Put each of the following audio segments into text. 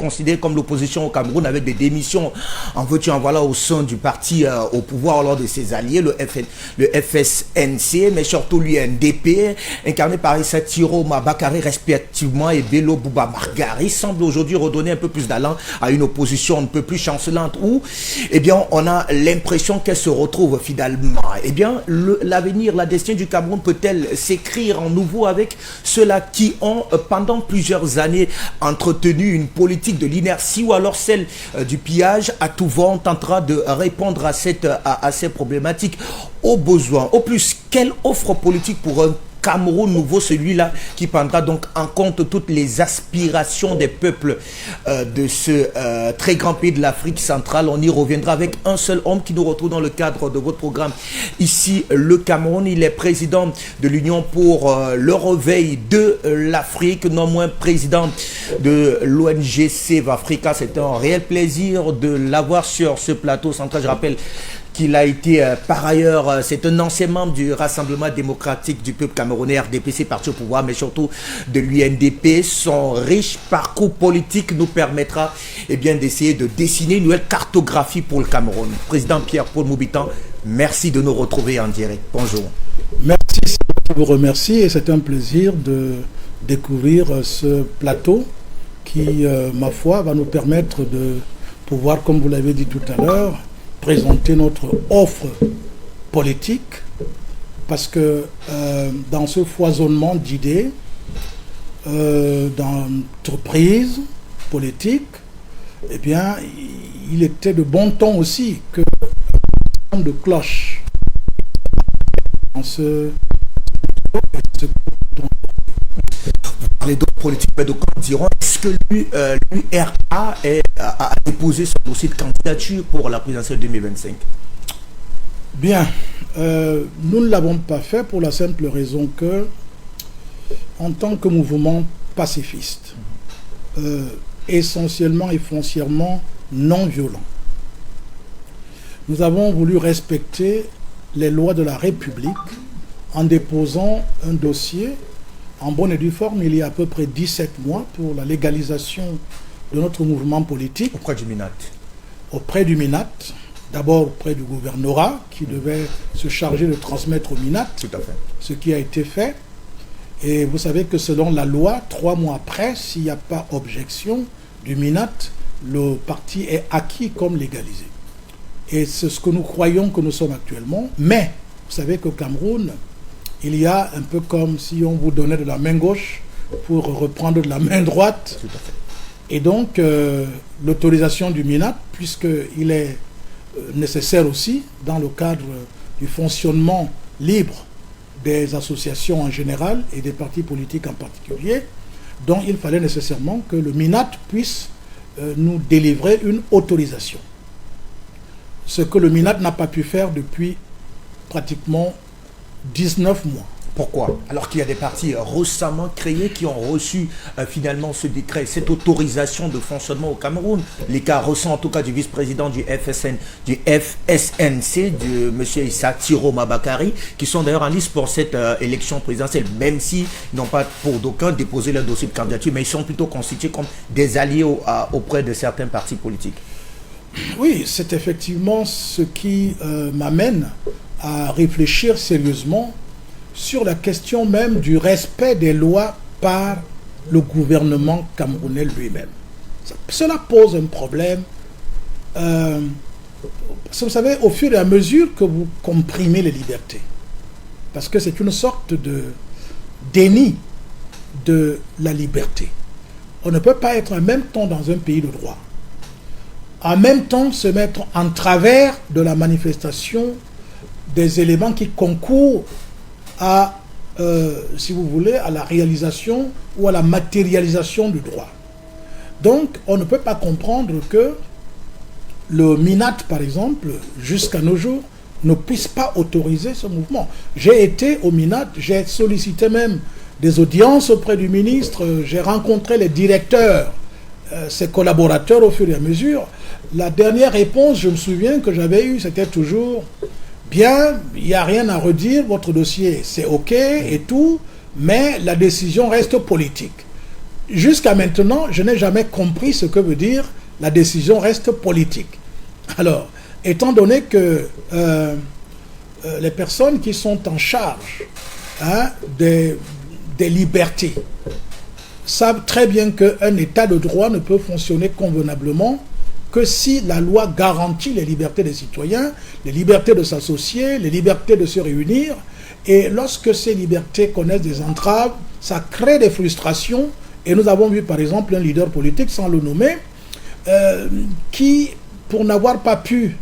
considéré comme l'opposition au Cameroun avec des démissions en veux-tu en voilà au sein du parti au pouvoir lors de ses alliés, le FSNC, mais surtout l'UNDP, incarné par Issa Tiroma Bakary respectivement et Bello Bouba Margari, semble aujourd'hui redonner un peu plus d'allant à une opposition un peu plus chancelante où, eh bien, on a l'impression qu'elle se retrouve finalement. Eh bien, l'avenir, la destinée du Cameroun peut-elle s'écrire en nouveau avec ceux-là qui ont pendant plusieurs années entretenu une politique de l'inertie ou alors celle du pillage à tout vent tentera de répondre à ces problématiques aux besoins. Au plus, quelle offre politique pour un Cameroun nouveau, celui-là qui prendra donc en compte toutes les aspirations des peuples de ce très grand pays de l'Afrique centrale. On y reviendra avec un seul homme qui nous retrouve dans le cadre de votre programme ici, le Cameroun. Il est président de l'Union pour le réveil de l'Afrique, non moins président de l'ONG Save Africa. C'est un réel plaisir de l'avoir sur ce plateau central. Je rappelle qu'il a été par ailleurs, c'est un ancien membre du Rassemblement démocratique du peuple camerounais, RDPC, parti au pouvoir, mais surtout de l'UNDP. Son riche parcours politique nous permettra d'essayer de dessiner une nouvelle cartographie pour le Cameroun. Président Pierre-Paul Moubitan, merci de nous retrouver en direct. Bonjour. Merci, je vous remercie et c'est un plaisir de découvrir ce plateau qui, ma foi, va nous permettre de pouvoir, comme vous l'avez dit tout à l'heure, présenter notre offre politique parce que dans ce foisonnement d'idées, d'entreprises politiques, eh bien, il était de bon ton aussi que de cloche dans ce les d'autres politiques, mais donc diront est-ce que l'URA a déposé son dossier de candidature pour la présidentielle 2025? Bien, nous ne l'avons pas fait pour la simple raison que, en tant que mouvement pacifiste, essentiellement et foncièrement non violent, nous avons voulu respecter les lois de la République en déposant un dossier en bonne et due forme il y a à peu près 17 mois pour la légalisation de notre mouvement politique. Auprès du MINAT. Auprès du MINAT, d'abord auprès du gouvernorat qui devait se charger de transmettre au MINAT. Tout à fait. Ce qui a été fait. Et vous savez que selon la loi, 3 mois après, s'il n'y a pas objection du MINAT, le parti est acquis comme légalisé. Et c'est ce que nous croyons que nous sommes actuellement. Mais vous savez qu'au Cameroun, il y a un peu comme si on vous donnait de la main gauche pour reprendre de la main droite. Tout à fait. Et donc, l'autorisation du MINAT, puisqu'il est nécessaire aussi, dans le cadre du fonctionnement libre des associations en général et des partis politiques en particulier, donc il fallait nécessairement que le MINAT puisse nous délivrer une autorisation. Ce que le MINAT n'a pas pu faire depuis pratiquement 19 mois. Pourquoi? Alors qu'il y a des partis récemment créés qui ont reçu finalement ce décret, cette autorisation de fonctionnement au Cameroun. Les cas récents, en tout cas du vice-président du FSNC, de M. Issa Tiroma Bakary, qui sont d'ailleurs en liste pour cette élection présidentielle, même s'ils n'ont pas pour d'aucuns déposé leur dossier de candidature, mais ils sont plutôt constitués comme des alliés auprès de certains partis politiques. Oui, c'est effectivement ce qui m'amène à réfléchir sérieusement sur la question même du respect des lois par le gouvernement camerounais lui-même. Cela pose un problème. Parce que vous savez, au fur et à mesure que vous comprimez les libertés, parce que c'est une sorte de déni de la liberté. On ne peut pas être en même temps dans un pays de droit, en même temps se mettre en travers de la manifestation des éléments qui concourent à, si vous voulez, à la réalisation ou à la matérialisation du droit. Donc, on ne peut pas comprendre que le MINAT, par exemple, jusqu'à nos jours, ne puisse pas autoriser ce mouvement. J'ai été au MINAT, j'ai sollicité même des audiences auprès du ministre, j'ai rencontré les directeurs, ses collaborateurs au fur et à mesure. La dernière réponse, je me souviens que j'avais eue, c'était toujours « Bien, il n'y a rien à redire, votre dossier c'est OK et tout, mais la décision reste politique. » jusqu'à maintenant, je n'ai jamais compris ce que veut dire la décision reste politique. Alors, étant donné que les personnes qui sont en charge des libertés savent très bien qu'un état de droit ne peut fonctionner convenablement que si la loi garantit les libertés des citoyens, les libertés de s'associer, les libertés de se réunir. Et lorsque ces libertés connaissent des entraves, ça crée des frustrations. Et nous avons vu par exemple un leader politique, sans le nommer, qui, pour n'avoir pas pu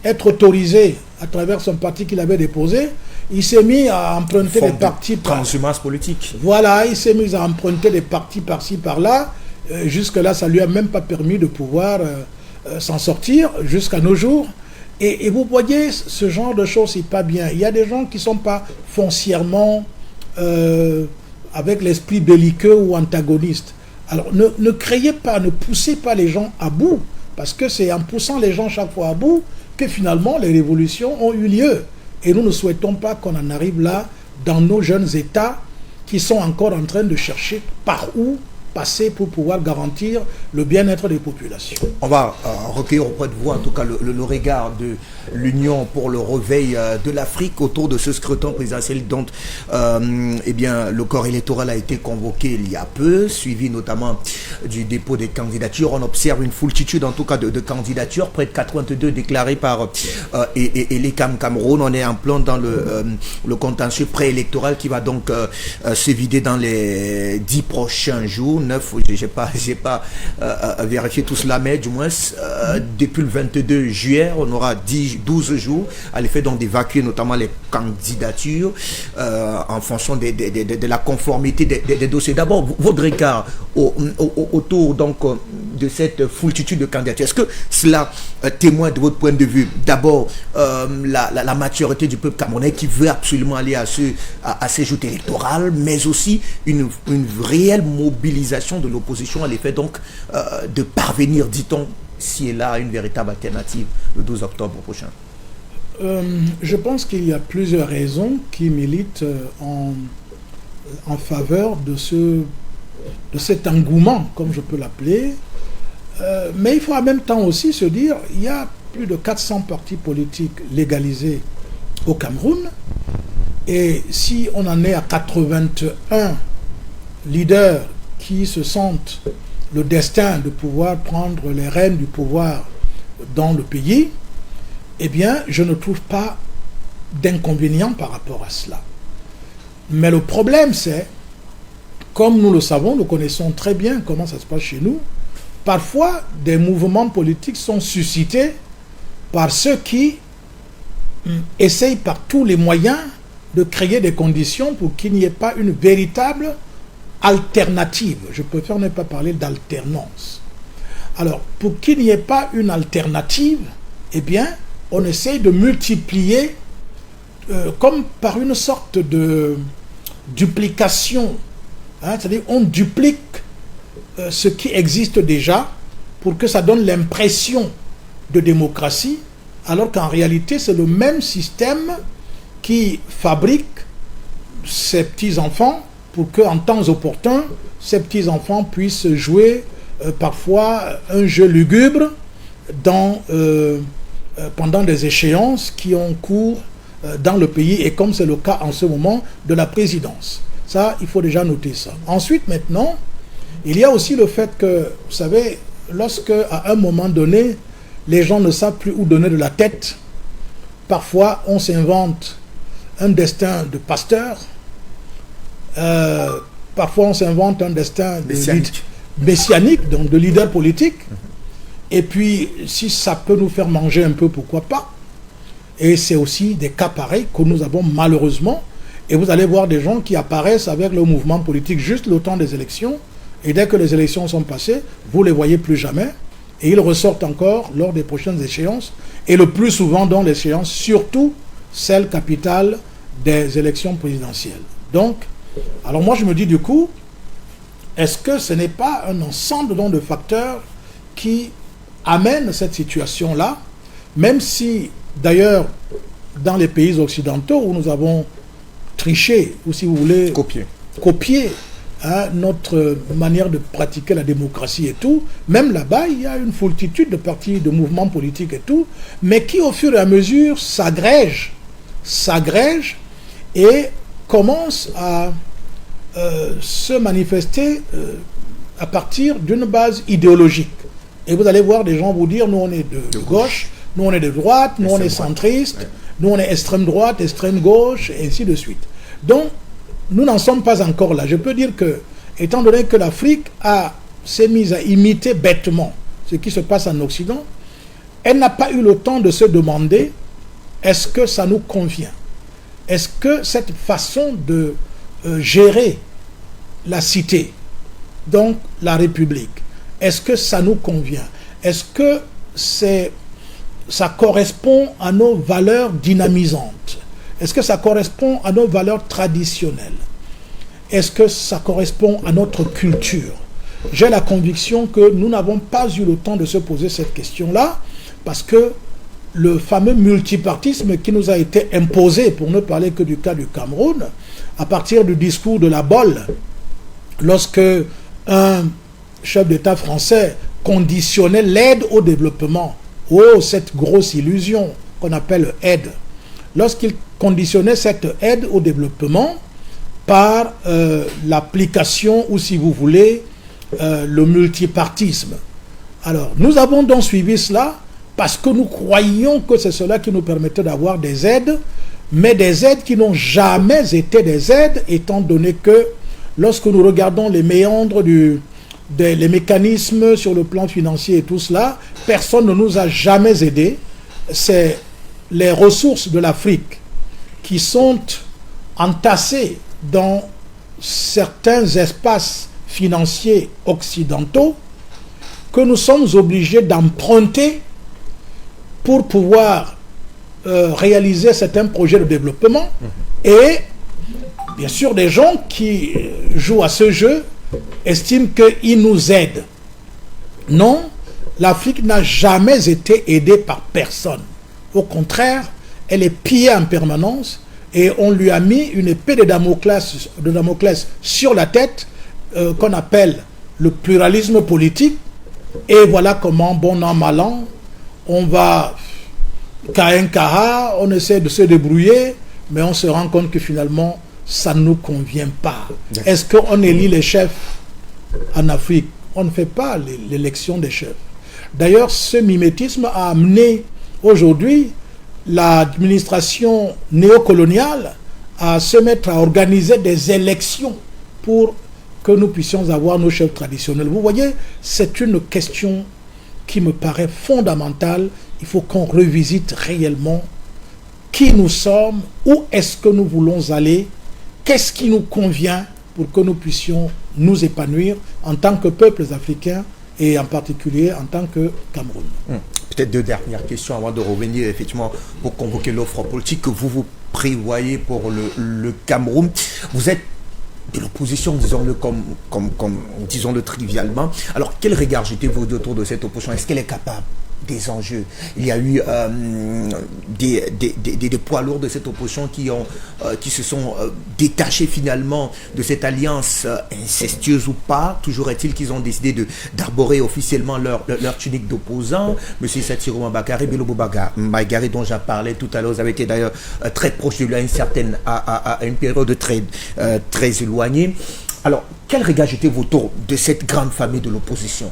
être autorisé à travers son parti qu'il avait déposé, il s'est mis à emprunter des partis... Transhumance politique. Voilà, il s'est mis à emprunter des partis par-ci, par-là. Jusque-là, ça ne lui a même pas permis de pouvoir s'en sortir jusqu'à nos jours. Et vous voyez, ce genre de choses, c'est pas bien. Il y a des gens qui ne sont pas foncièrement avec l'esprit belliqueux ou antagoniste. Alors, ne créez pas, ne poussez pas les gens à bout, parce que c'est en poussant les gens chaque fois à bout que finalement les révolutions ont eu lieu. Et nous ne souhaitons pas qu'on en arrive là dans nos jeunes États qui sont encore en train de chercher par où passer pour pouvoir garantir le bien-être des populations. On va recueillir auprès de vous en tout cas le regard de l'Union pour le réveil de l'Afrique autour de ce scrutin présidentiel dont eh bien, le corps électoral a été convoqué il y a peu, suivi notamment du dépôt des candidatures. On observe une foultitude en tout cas de candidatures, près de 82 déclarées par Elecam Cameroun. On est en plein dans le contentieux préélectoral qui va donc se vider dans les 10 prochains jours. 9, j'ai pas vérifié tout cela, mais du moins depuis le 22 juillet on aura 12 jours à l'effet donc d'évacuer notamment les candidatures en fonction de la conformité des dossiers. D'abord, votre regard autour donc de cette foultitude de candidatures, est-ce que cela témoigne de votre point de vue d'abord la maturité du peuple camerounais qui veut absolument aller à ces joutes électorales, mais aussi une réelle mobilisation de l'opposition à l'effet donc de parvenir, dit-on, si et là, à une véritable alternative le 12 octobre prochain? Je pense qu'il y a plusieurs raisons qui militent en faveur de cet engouement, comme je peux l'appeler. Mais il faut en même temps aussi se dire, il y a plus de 400 partis politiques légalisés au Cameroun. Et si on en est à 81 leaders qui se sentent le destin de pouvoir prendre les rênes du pouvoir dans le pays, eh bien, je ne trouve pas d'inconvénient par rapport à cela. Mais le problème, c'est, comme nous le savons, nous connaissons très bien comment ça se passe chez nous, parfois des mouvements politiques sont suscités par ceux qui essayent par tous les moyens de créer des conditions pour qu'il n'y ait pas une véritable alternative. Je préfère ne pas parler d'alternance. Alors, pour qu'il n'y ait pas une alternative, eh bien, on essaye de multiplier comme par une sorte de duplication. C'est-à-dire, on duplique ce qui existe déjà pour que ça donne l'impression de démocratie, alors qu'en réalité, c'est le même système qui fabrique ces petits-enfants pour qu'en temps opportun, ces petits-enfants puissent jouer parfois un jeu lugubre pendant des échéances qui ont cours dans le pays, et comme c'est le cas en ce moment de la présidence. Ça, il faut déjà noter ça. Ensuite, maintenant, il y a aussi le fait que, vous savez, lorsque à un moment donné, les gens ne savent plus où donner de la tête, parfois on s'invente un destin de pasteur, parfois on s'invente un destin messianique, donc de leader politique. Et puis, si ça peut nous faire manger un peu, pourquoi pas? Et c'est aussi des cas pareils que nous avons malheureusement. Et vous allez voir des gens qui apparaissent avec le mouvement politique juste le temps des élections. Et dès que les élections sont passées, vous ne les voyez plus jamais. Et ils ressortent encore lors des prochaines échéances. Et le plus souvent dans l'échéance, surtout celle capitale des élections présidentielles. Donc, alors moi je me dis du coup, est-ce que ce n'est pas un ensemble donc, de facteurs qui amènent cette situation-là, même si d'ailleurs dans les pays occidentaux où nous avons triché, ou si vous voulez, copier hein, notre manière de pratiquer la démocratie et tout. Même là-bas, il y a une foultitude de partis, de mouvements politiques et tout, mais qui au fur et à mesure s'agrègent et commencent à se manifester à partir d'une base idéologique. Et vous allez voir des gens vous dire, nous on est de gauche, nous on est de droite, nous on est centriste, nous on est extrême droite, extrême gauche, et ainsi de suite. Donc, nous n'en sommes pas encore là. Je peux dire que, étant donné que l'Afrique s'est mise à imiter bêtement ce qui se passe en Occident, elle n'a pas eu le temps de se demander est-ce que ça nous convient? Est-ce que cette façon de gérer la cité, donc la République, est-ce que ça nous convient? Est-ce que ça correspond à nos valeurs dynamisantes? Est-ce que ça correspond à nos valeurs traditionnelles? Est-ce que ça correspond à notre culture? J'ai la conviction que nous n'avons pas eu le temps de se poser cette question-là parce que le fameux multipartisme qui nous a été imposé, pour ne parler que du cas du Cameroun, à partir du discours de la Bolle, lorsque un chef d'État français conditionnait l'aide au développement, cette grosse illusion qu'on appelle aide, lorsqu'il conditionnait cette aide au développement par l'application, ou si vous voulez, le multipartisme. Alors, nous avons donc suivi cela parce que nous croyions que c'est cela qui nous permettait d'avoir des aides, mais des aides qui n'ont jamais été des aides, étant donné que lorsque nous regardons les méandres les mécanismes sur le plan financier et tout cela, personne ne nous a jamais aidés. C'est les ressources de l'Afrique qui sont entassées dans certains espaces financiers occidentaux que nous sommes obligés d'emprunter pour pouvoir réaliser certains projets de développement. Et bien sûr, des gens qui jouent à ce jeu estiment qu'ils nous aident. Non, l'Afrique n'a jamais été aidée par personne. Au contraire, elle est pillée en permanence et on lui a mis une épée de Damoclès sur la tête qu'on appelle le pluralisme politique. Et voilà comment, bon an, mal an, on va on essaie de se débrouiller, mais on se rend compte que finalement, ça ne nous convient pas. Est-ce qu'on élit les chefs en Afrique? On ne fait pas l'élection des chefs. D'ailleurs, ce mimétisme a amené aujourd'hui l'administration néocoloniale à se mettre à organiser des élections pour que nous puissions avoir nos chefs traditionnels. Vous voyez, c'est une question qui me paraît fondamentale. Il faut qu'on revisite réellement qui nous sommes, où est-ce que nous voulons aller, qu'est-ce qui nous convient pour que nous puissions nous épanouir en tant que peuples africains et en particulier en tant que Cameroun. Peut-être deux dernières questions avant de revenir effectivement pour convoquer l'offre politique que vous prévoyez pour le Cameroun. Vous êtes de l'opposition, disons-le disons-le trivialement. Alors, quel regard jetez-vous autour de cette opposition? Est-ce qu'elle est capable des enjeux? Il y a eu des poids lourds de cette opposition qui se sont détachés finalement de cette alliance incestueuse ou pas. Toujours est-il qu'ils ont décidé d'arborer officiellement leur tunique d'opposants. Monsieur Satiro Mbakari, Bilobo Mbagari, dont j'ai parlé tout à l'heure, vous avez été d'ailleurs très proche de lui à une période très éloignée. Alors, quel regard jetez-vous autour de cette grande famille de l'opposition?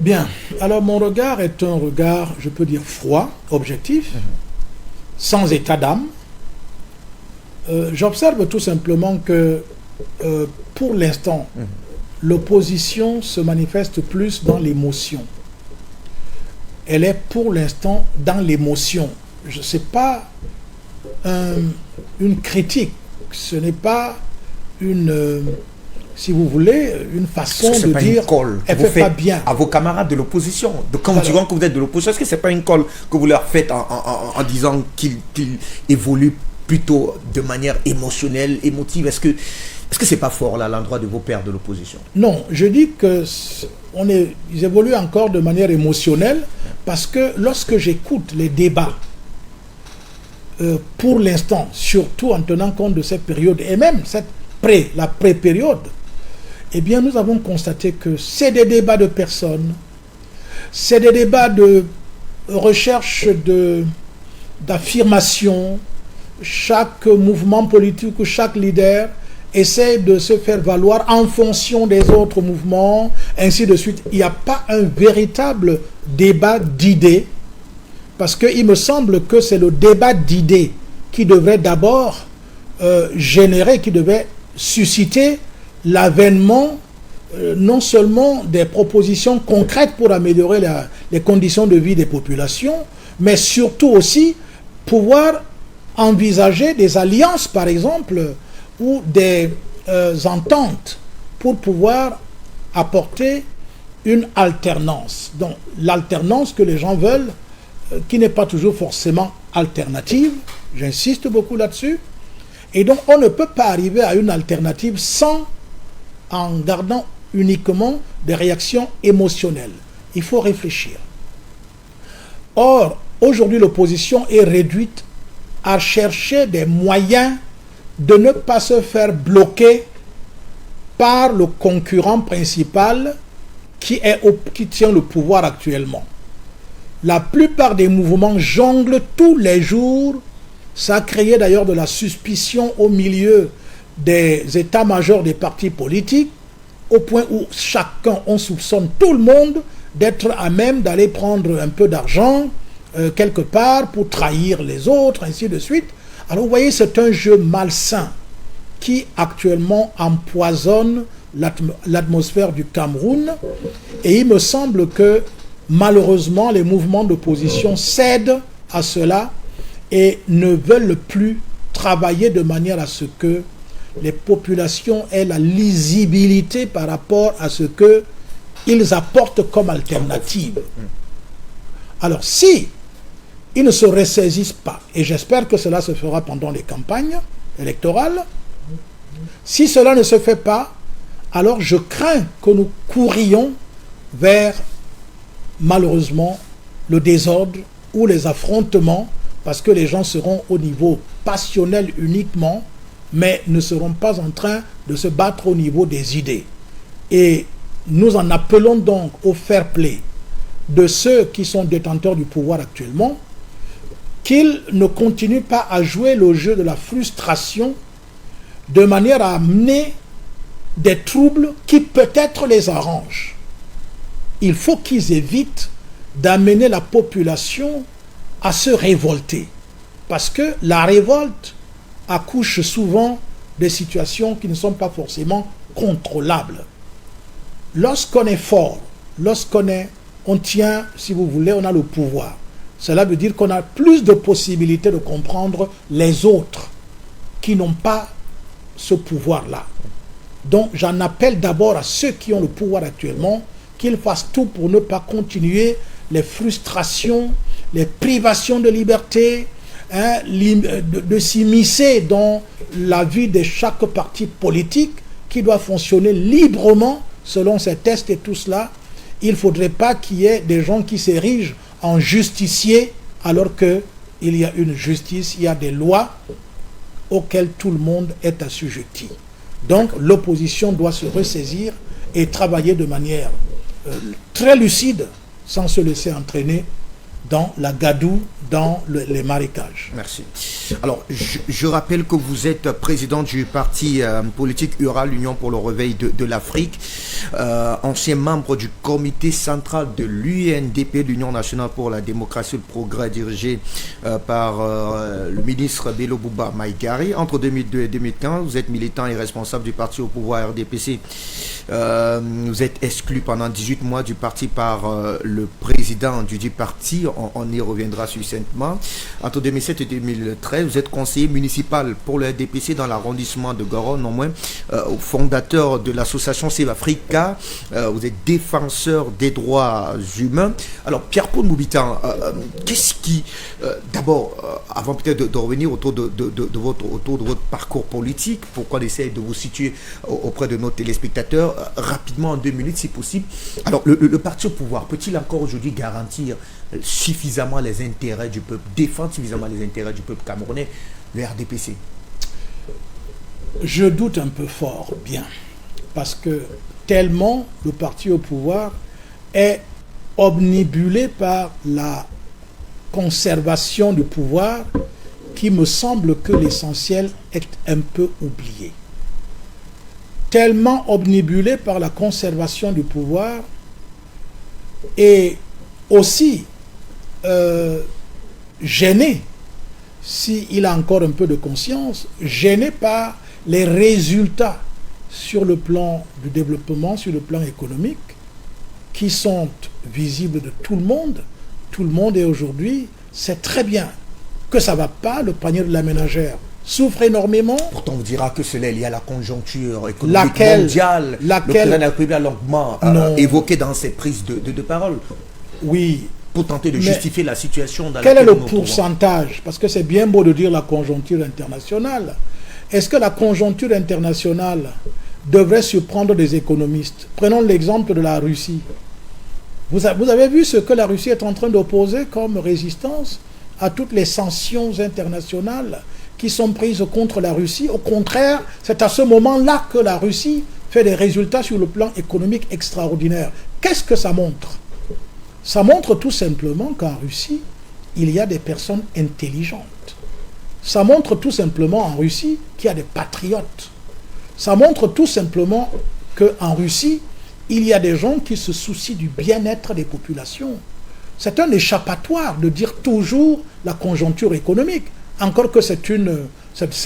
Bien, alors mon regard est un regard, je peux dire, froid, objectif, sans état d'âme. J'observe tout simplement que, pour l'instant, l'opposition se manifeste plus dans l'émotion. Elle est pour l'instant dans l'émotion. Je sais pas une critique, ce n'est pas une... si vous voulez, une façon de dire elle ne fait pas bien à vos camarades de l'opposition. Quand vous direz que vous êtes de l'opposition, est-ce que ce n'est pas une colle que vous leur faites en disant qu'ils évoluent plutôt de manière émotionnelle, émotive? Est-ce que ce n'est pas fort là, à l'endroit de vos pairs de l'opposition? Non, je dis qu'ils évoluent encore de manière émotionnelle parce que lorsque j'écoute les débats, pour l'instant, surtout en tenant compte de cette période et même cette la pré-période, eh bien, nous avons constaté que c'est des débats de personnes, c'est des débats de recherche d'affirmation. Chaque mouvement politique ou chaque leader essaie de se faire valoir en fonction des autres mouvements, ainsi de suite. Il n'y a pas un véritable débat d'idées, parce qu'il me semble que c'est le débat d'idées qui devrait d'abord générer, qui devait susciter l'avènement non seulement des propositions concrètes pour améliorer les conditions de vie des populations, mais surtout aussi pouvoir envisager des alliances, par exemple, ou des ententes pour pouvoir apporter une alternance. Donc, l'alternance que les gens veulent, qui n'est pas toujours forcément alternative, j'insiste beaucoup là-dessus, et donc on ne peut pas arriver à une alternative en gardant uniquement des réactions émotionnelles. Il faut réfléchir. Or, aujourd'hui, l'opposition est réduite à chercher des moyens de ne pas se faire bloquer par le concurrent principal qui tient le pouvoir actuellement. La plupart des mouvements jonglent tous les jours. Ça a créé d'ailleurs de la suspicion au milieu des états-majors des partis politiques, au point où on soupçonne tout le monde d'être à même d'aller prendre un peu d'argent quelque part pour trahir les autres, ainsi de suite. Alors vous voyez, c'est un jeu malsain qui actuellement empoisonne l'atmosphère du Cameroun, et il me semble que malheureusement les mouvements d'opposition cèdent à cela et ne veulent plus travailler de manière à ce que les populations aient la lisibilité par rapport à ce qu'ils apportent comme alternative. Alors si ils ne se ressaisissent pas, et j'espère que cela se fera pendant les campagnes électorales, si cela ne se fait pas, alors je crains que nous courions vers, malheureusement, le désordre ou les affrontements, parce que les gens seront au niveau passionnel uniquement, mais ne seront pas en train de se battre au niveau des idées. Et nous en appelons donc au fair play de ceux qui sont détenteurs du pouvoir actuellement, qu'ils ne continuent pas à jouer le jeu de la frustration de manière à amener des troubles qui peut-être les arrangent. Il faut qu'ils évitent d'amener la population à se révolter, parce que la révolte accouche souvent des situations qui ne sont pas forcément contrôlables. Lorsqu'on est fort, on tient, si vous voulez, on a le pouvoir. Cela veut dire qu'on a plus de possibilités de comprendre les autres qui n'ont pas ce pouvoir-là. Donc j'en appelle d'abord à ceux qui ont le pouvoir actuellement, qu'ils fassent tout pour ne pas continuer les frustrations, les privations de liberté, de s'immiscer dans la vie de chaque parti politique qui doit fonctionner librement selon ses tests et tout cela. Il ne faudrait pas qu'il y ait des gens qui s'érigent en justiciers alors qu'il y a une justice, il y a des lois auxquelles tout le monde est assujetti. Donc l'opposition doit se ressaisir et travailler de manière très lucide, sans se laisser entraîner dans la gadoue, dans les marécages. Merci. Alors, je rappelle que vous êtes président du parti politique URA, l'Union pour le réveil de l'Afrique, ancien membre du comité central de l'UNDP, l'Union nationale pour la démocratie et le progrès, dirigé par le ministre Bello Bouba Maïgari. Entre 2002 et 2015, vous êtes militant et responsable du parti au pouvoir RDPC. Vous êtes exclu pendant 18 mois du parti par le président du parti. On y reviendra succinctement. Entre 2007 et 2013, vous êtes conseiller municipal pour le RDPC dans l'arrondissement de Garonne, non moins, fondateur de l'association Save Africa. Vous êtes défenseur des droits humains. Alors, Pierre-Paul Moubitan, qu'est-ce qui, d'abord, avant peut-être de revenir autour de votre parcours politique, pourquoi on essaie de vous situer auprès de nos téléspectateurs, rapidement en 2 minutes si possible. Alors, le parti au pouvoir peut-il encore aujourd'hui garantir suffisamment les intérêts du peuple, défendre suffisamment les intérêts du peuple camerounais, le RDPC? Je doute un peu fort, bien, parce que tellement le parti au pouvoir est omnibulé par la conservation du pouvoir qui me semble que l'essentiel est un peu oublié. Tellement omnibulé par la conservation du pouvoir et aussi gêné, s'il a encore un peu de conscience, gêné par les résultats sur le plan du développement, sur le plan économique, qui sont visibles de tout le monde. Tout le monde est aujourd'hui, sait très bien que ça ne va pas, le panier de la ménagère souffre énormément. Pourtant, on dira que cela est lié à la conjoncture économique mondiale. Le président de la République a longuement évoqué dans ses prises de parole. Oui. Pour tenter de justifier la situation dans laquelle est le pourcentage? Parce que c'est bien beau de dire la conjoncture internationale. Est-ce que la conjoncture internationale devrait surprendre des économistes? Prenons l'exemple de la Russie. Vous avez vu ce que la Russie est en train d'opposer comme résistance à toutes les sanctions internationales qui sont prises contre la Russie. Au contraire, c'est à ce moment-là que la Russie fait des résultats sur le plan économique extraordinaires. Qu'est-ce que ça montre? Ça montre tout simplement qu'en Russie, il y a des personnes intelligentes. Ça montre tout simplement en Russie qu'il y a des patriotes. Ça montre tout simplement qu'en Russie, il y a des gens qui se soucient du bien-être des populations. C'est un échappatoire de dire toujours la conjoncture économique. Encore que c'est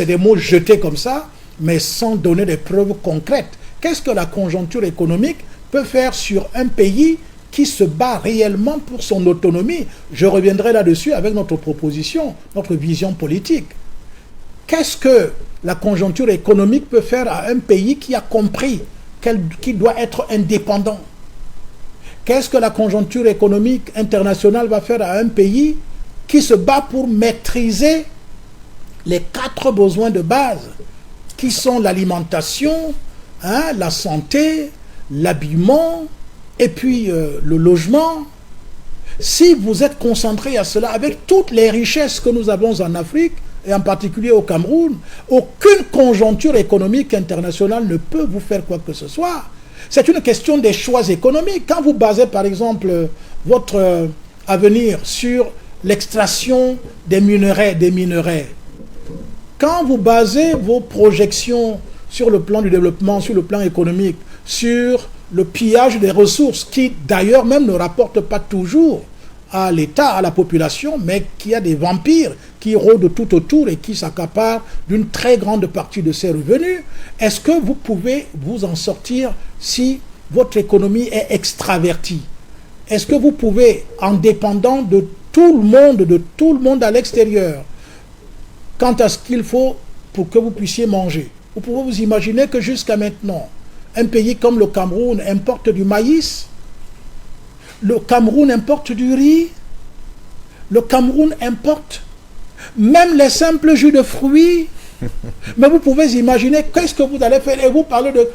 des mots jetés comme ça, mais sans donner des preuves concrètes. Qu'est-ce que la conjoncture économique peut faire sur un pays qui se bat réellement pour son autonomie? Je reviendrai là-dessus avec notre proposition, notre vision politique. Qu'est-ce que la conjoncture économique peut faire à un pays qui a compris qu'il doit être indépendant? Qu'est-ce que la conjoncture économique internationale va faire à un pays qui se bat pour maîtriser les 4 besoins de base, qui sont l'alimentation, la santé, l'habillement, et puis le logement? Si vous êtes concentré à cela, avec toutes les richesses que nous avons en Afrique, et en particulier au Cameroun, aucune conjoncture économique internationale ne peut vous faire quoi que ce soit. C'est une question des choix économiques. Quand vous basez par exemple votre avenir sur l'extraction des minerais, quand vous basez vos projections sur le plan du développement, sur le plan économique, sur le pillage des ressources, qui d'ailleurs même ne rapporte pas toujours à l'État, à la population, mais qui a des vampires qui rôdent tout autour et qui s'accaparent d'une très grande partie de ses revenus, est-ce que vous pouvez vous en sortir si votre économie est extravertie? Est-ce que vous pouvez, en dépendant de tout le monde à l'extérieur, quant à ce qu'il faut pour que vous puissiez manger, vous pouvez vous imaginer que jusqu'à maintenant, un pays comme le Cameroun importe du maïs, le Cameroun importe du riz, le Cameroun importe même les simples jus de fruits. Mais vous pouvez imaginer qu'est-ce que vous allez faire et vous parlez de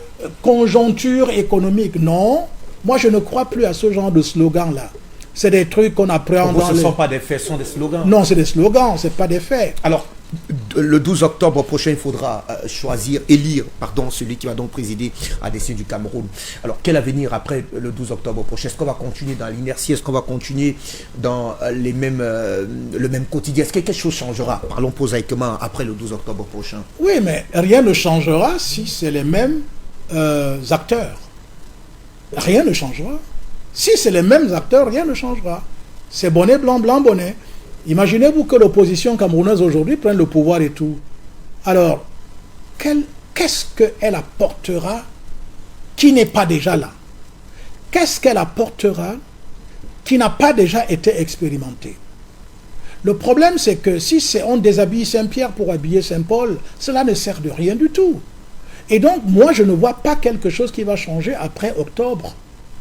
conjoncture économique. Non, moi je ne crois plus à ce genre de slogan-là. C'est des trucs qu'on apprend dans ce ne sont pas des faits, ce sont des slogans. Non, c'est des slogans, ce n'est pas des faits. Alors, le 12 octobre prochain, il faudra élire celui qui va donc présider à la décennie du Cameroun. Alors, quel avenir après le 12 octobre prochain? Est-ce qu'on va continuer dans l'inertie? Est-ce qu'on va continuer dans le même quotidien? Est-ce que quelque chose changera? Parlons prosaïquement après le 12 octobre prochain. Oui, mais rien ne changera si c'est les mêmes acteurs. Rien ne changera. Si c'est les mêmes acteurs, rien ne changera. C'est bonnet blanc, blanc bonnet. Imaginez-vous que l'opposition camerounaise aujourd'hui prenne le pouvoir et tout. Alors, qu'est-ce qu'elle apportera qui n'est pas déjà là? Qu'est-ce qu'elle apportera qui n'a pas déjà été expérimenté? Le problème, c'est que si on déshabille Saint-Pierre pour habiller Saint-Paul, cela ne sert de rien du tout. Et donc, moi, je ne vois pas quelque chose qui va changer après octobre.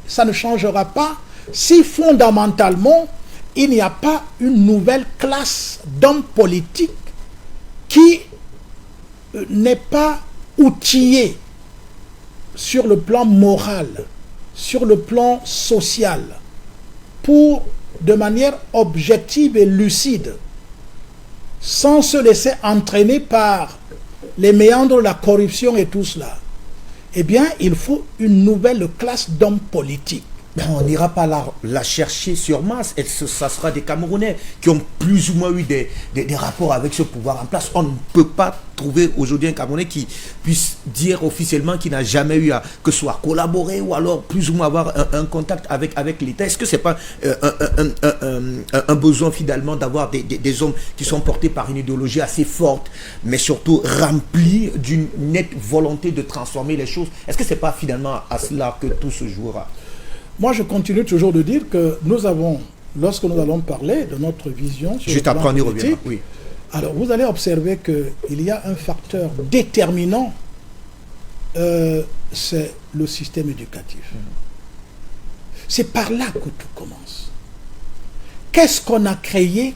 Ça ne changera pas si fondamentalement, il n'y a pas une nouvelle classe d'hommes politiques qui n'est pas outillée sur le plan moral, sur le plan social, pour, de manière objective et lucide, sans se laisser entraîner par les méandres, la corruption et tout cela, eh bien, il faut une nouvelle classe d'hommes politiques. Ben, on n'ira pas la chercher sur masse. Et ça sera des Camerounais qui ont plus ou moins eu des rapports avec ce pouvoir en place. On ne peut pas trouver aujourd'hui un Camerounais qui puisse dire officiellement qu'il n'a jamais eu à que soit collaborer ou alors plus ou moins avoir un contact avec l'État. Est-ce que ce n'est pas un besoin finalement d'avoir des hommes qui sont portés par une idéologie assez forte, mais surtout remplis d'une nette volonté de transformer les choses? Est-ce que ce n'est pas finalement à cela que tout se jouera? Moi, je continue toujours de dire que nous avons, lorsque nous allons parler de notre vision sur juste le après, plan on y politique, reviendra. Oui. alors vous allez observer qu'il y a un facteur déterminant, c'est le système éducatif. C'est par là que tout commence. Qu'est-ce qu'on a créé,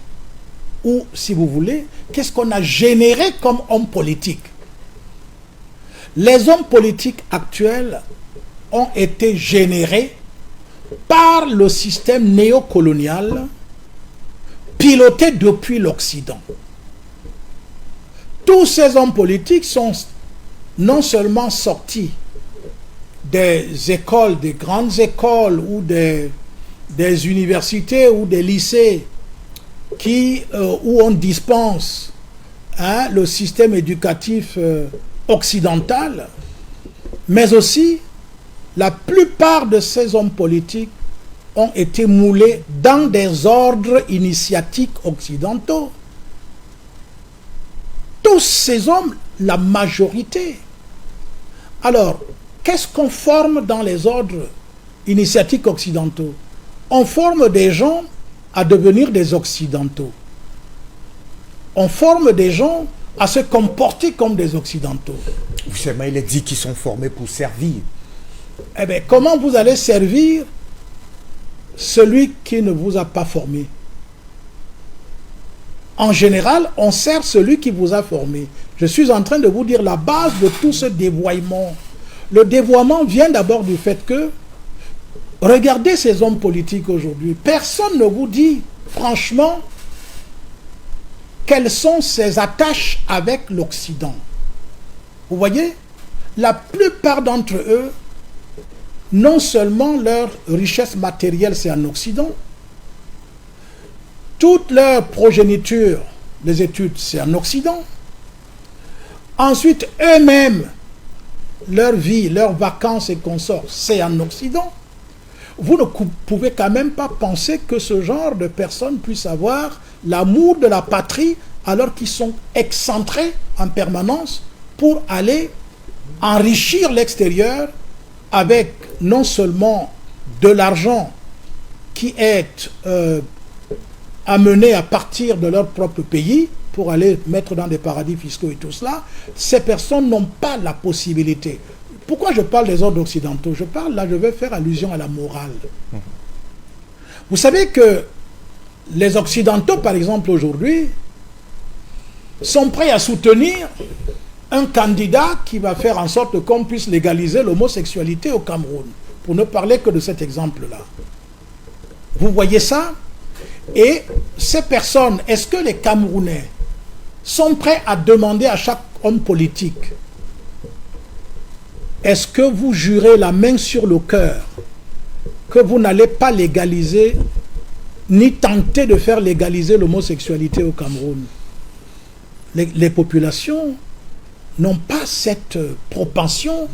ou si vous voulez, qu'est-ce qu'on a généré comme hommes politiques? Les hommes politiques actuels ont été générés par le système néocolonial piloté depuis l'Occident. Tous ces hommes politiques sont non seulement sortis des écoles, des grandes écoles ou des universités ou des lycées où on dispense le système éducatif occidental, mais aussi la plupart de ces hommes politiques ont été moulés dans des ordres initiatiques occidentaux. Tous ces hommes, la majorité. Alors, qu'est-ce qu'on forme dans les ordres initiatiques occidentaux? On forme des gens à devenir des occidentaux. On forme des gens à se comporter comme des occidentaux. Vous savez, il est dit qu'ils sont formés pour servir. Eh bien, comment vous allez servir celui qui ne vous a pas formé? En général, on sert celui qui vous a formé. Je suis en train de vous dire la base de tout ce dévoiement. Le dévoiement vient d'abord du fait que, regardez ces hommes politiques aujourd'hui, personne ne vous dit franchement quelles sont ses attaches avec l'Occident. Vous voyez, la plupart d'entre eux, non seulement leur richesse matérielle, c'est en Occident, toute leur progéniture, les études, c'est en Occident. Ensuite, eux-mêmes, leur vie, leurs vacances et consorts, c'est en Occident. Vous ne pouvez quand même pas penser que ce genre de personnes puissent avoir l'amour de la patrie alors qu'ils sont excentrés en permanence pour aller enrichir l'extérieur avec non seulement de l'argent qui est amené à partir de leur propre pays pour aller mettre dans des paradis fiscaux et tout cela. Ces personnes n'ont pas la possibilité. Pourquoi je parle des ordres occidentaux? Je vais faire allusion à la morale. Vous savez que les occidentaux, par exemple, aujourd'hui, sont prêts à soutenir un candidat qui va faire en sorte qu'on puisse légaliser l'homosexualité au Cameroun, pour ne parler que de cet exemple-là. Vous voyez ça? Et ces personnes, est-ce que les Camerounais sont prêts à demander à chaque homme politique, est-ce que vous jurez la main sur le cœur que vous n'allez pas légaliser, ni tenter de faire légaliser l'homosexualité au Cameroun? Les populations n'ont pas cette propension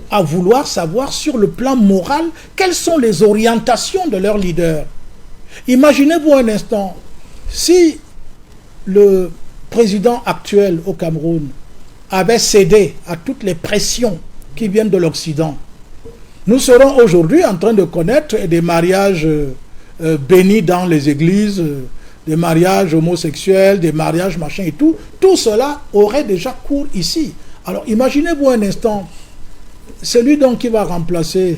à vouloir savoir sur le plan moral quelles sont les orientations de leurs leaders. Imaginez-vous un instant, si le président actuel au Cameroun avait cédé à toutes les pressions qui viennent de l'Occident, nous serons aujourd'hui en train de connaître des mariages bénis dans les églises, des mariages homosexuels, des mariages machin et tout. Tout cela aurait déjà cours ici. Alors imaginez-vous un instant, celui donc qui va remplacer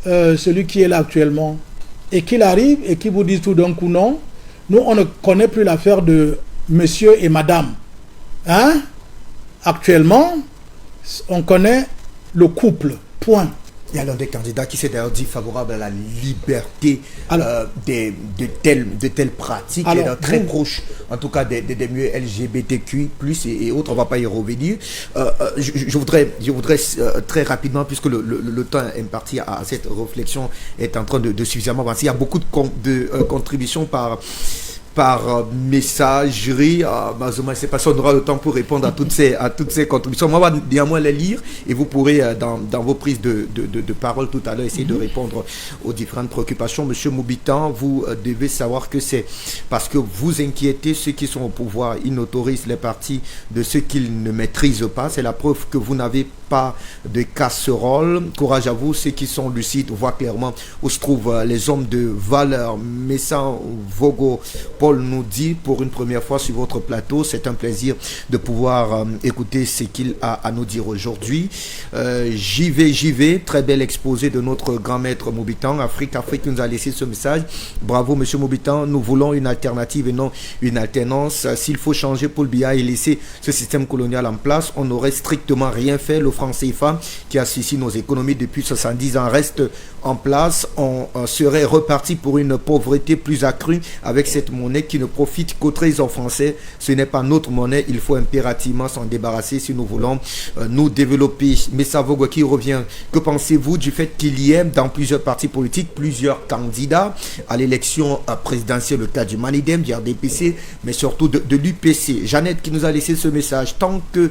celui qui est là actuellement, et qu'il arrive et qui vous dit tout d'un coup non, nous on ne connaît plus l'affaire de monsieur et madame. Hein? Actuellement, on connaît le couple, point. Il y a l'un des candidats qui s'est d'ailleurs dit favorable à la liberté de telles pratiques, et très proche, en tout cas des milieux LGBTQI+, et autres, on ne va pas y revenir. Je voudrais très rapidement, puisque le temps imparti à cette réflexion est en train de suffisamment avancer. Il y a beaucoup de contributions par messagerie. Je ne sais pas si on aura le temps pour répondre à toutes ces contributions. Moi, on va néanmoins les lire et vous pourrez, dans vos prises de parole tout à l'heure, essayer de répondre aux différentes préoccupations. Monsieur Moubitan, vous devez savoir que c'est parce que vous inquiétez ceux qui sont au pouvoir. Ils n'autorisent les partis de ceux qu'ils ne maîtrisent pas. C'est la preuve que vous n'avez pas de casserole. Courage à vous, ceux qui sont lucides voient clairement où se trouvent les hommes de valeur. Messan Vogo Paul nous dit pour une première fois sur votre plateau, c'est un plaisir de pouvoir écouter ce qu'il a à nous dire aujourd'hui. J'y vais, très bel exposé de notre grand maître Moubitan. Afrique nous a laissé ce message. Bravo monsieur Moubitan, nous voulons une alternative et non une alternance. S'il faut changer Paul Biya et laisser ce système colonial en place, on n'aurait strictement rien fait. Le franc CFA qui associe nos économies depuis 70 ans reste en place. On serait reparti pour une pauvreté plus accrue avec cette monnaie qui ne profite qu'aux trésors français. Ce n'est pas notre monnaie, il faut impérativement s'en débarrasser si nous voulons nous développer. Mais Savogo qui revient, que pensez-vous du fait qu'il y ait dans plusieurs partis politiques plusieurs candidats à l'élection présidentielle, le cas du Manidem, du RDPC, mais surtout de l'UPC. Jeannette qui nous a laissé ce message: tant que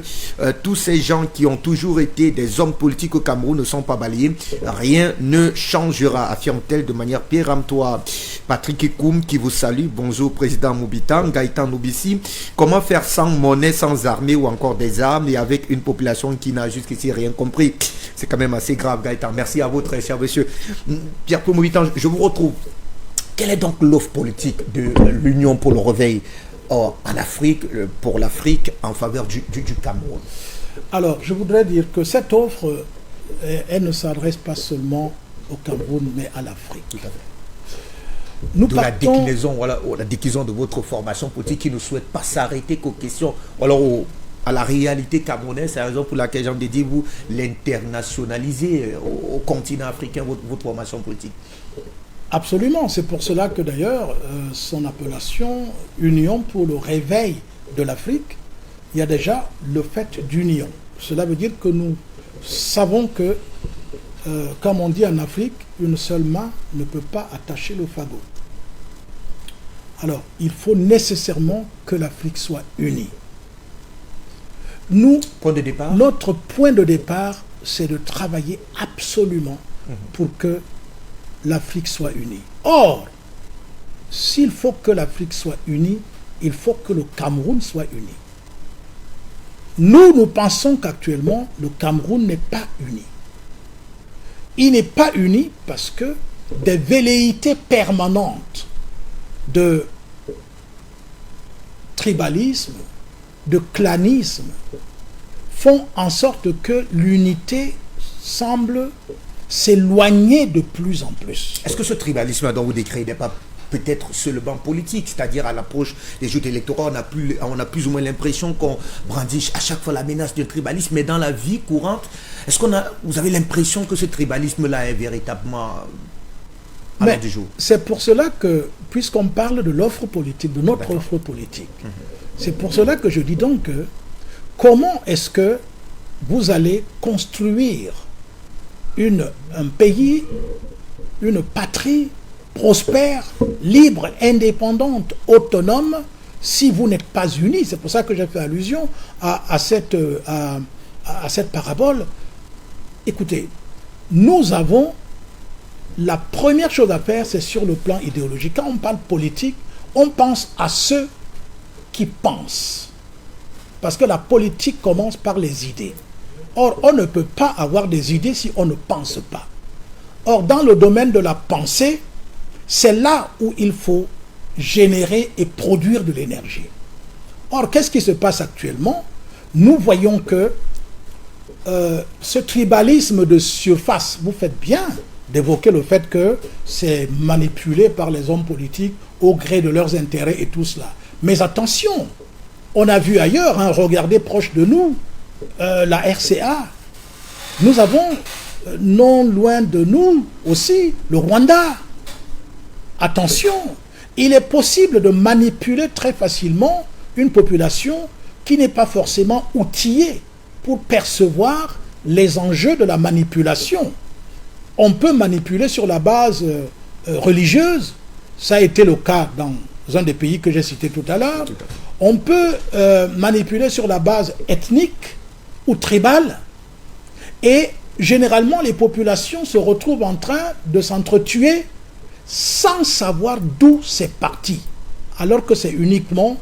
tous ces gens qui ont toujours été des hommes politiques au Cameroun ne sont pas balayés, rien ne changera, affirme-t-elle de manière péremptoire. Patrick Ekoum qui vous salue, bonjour président Moubitan. Gaëtan Noubissi, comment faire sans monnaie, sans armée ou encore des armes et avec une population qui n'a jusqu'ici rien compris? C'est quand même assez grave, Gaëtan. Merci à vous, très cher monsieur. Pierre-Paul Moubitan, je vous retrouve. Quelle est donc l'offre politique de l'Union pour le réveil en Afrique, pour l'Afrique, en faveur du Cameroun? Alors, je voudrais dire que cette offre, elle ne s'adresse pas seulement au Cameroun, mais à l'Afrique. Tout à fait. La déclinaison, voilà, la déclinaison de votre formation politique qui ne souhaite pas s'arrêter qu'aux questions, alors à la réalité camerounaise. C'est la raison pour laquelle j'ai envie de dire, vous l'internationalisez au continent africain, votre formation politique. Absolument, c'est pour cela que d'ailleurs son appellation Union pour le réveil de l'Afrique, il y a déjà le fait d'union. Cela veut dire que nous savons que, comme on dit en Afrique, une seule main ne peut pas attacher le fagot. Alors, il faut nécessairement que l'Afrique soit unie. Nous, notre point de départ, c'est de travailler absolument pour que l'Afrique soit unie. Or, s'il faut que l'Afrique soit unie, il faut que le Cameroun soit uni. Nous pensons qu'actuellement, le Cameroun n'est pas uni. Il n'est pas uni parce que des velléités permanentes de tribalisme, de clanisme, font en sorte que l'unité semble s'éloigner de plus en plus. Est-ce que ce tribalisme dont vous décrivez n'est pas peut-être seulement politique, c'est-à-dire à l'approche des joutes électorales, on a plus ou moins l'impression qu'on brandit à chaque fois la menace du tribalisme, mais dans la vie courante, vous avez l'impression que ce tribalisme-là est véritablement à l'ordre du jour? C'est pour cela que, puisqu'on parle de l'offre politique, de notre offre politique, c'est pour cela que je dis donc que comment est-ce que vous allez construire un pays, une patrie prospère, libre, indépendante, autonome, si vous n'êtes pas unis? C'est pour ça que j'ai fait allusion à cette parabole. Écoutez, nous avons la première chose à faire, c'est sur le plan idéologique. Quand on parle politique, on pense à ceux qui pensent. Parce que la politique commence par les idées. Or, on ne peut pas avoir des idées si on ne pense pas. Or, dans le domaine de la pensée, c'est là où il faut générer et produire de l'énergie. Or, qu'est-ce qui se passe actuellement? Nous voyons que ce tribalisme de surface, vous faites bien d'évoquer le fait que c'est manipulé par les hommes politiques au gré de leurs intérêts et tout cela. Mais attention, on a vu ailleurs, regardez proche de nous, la RCA. Nous avons non loin de nous aussi, le Rwanda. Attention, il est possible de manipuler très facilement une population qui n'est pas forcément outillée pour percevoir les enjeux de la manipulation. On peut manipuler sur la base religieuse, ça a été le cas dans un des pays que j'ai cité tout à l'heure. On peut manipuler sur la base ethnique ou tribale, et généralement les populations se retrouvent en train de s'entretuer sans savoir d'où c'est parti, alors que c'est uniquement,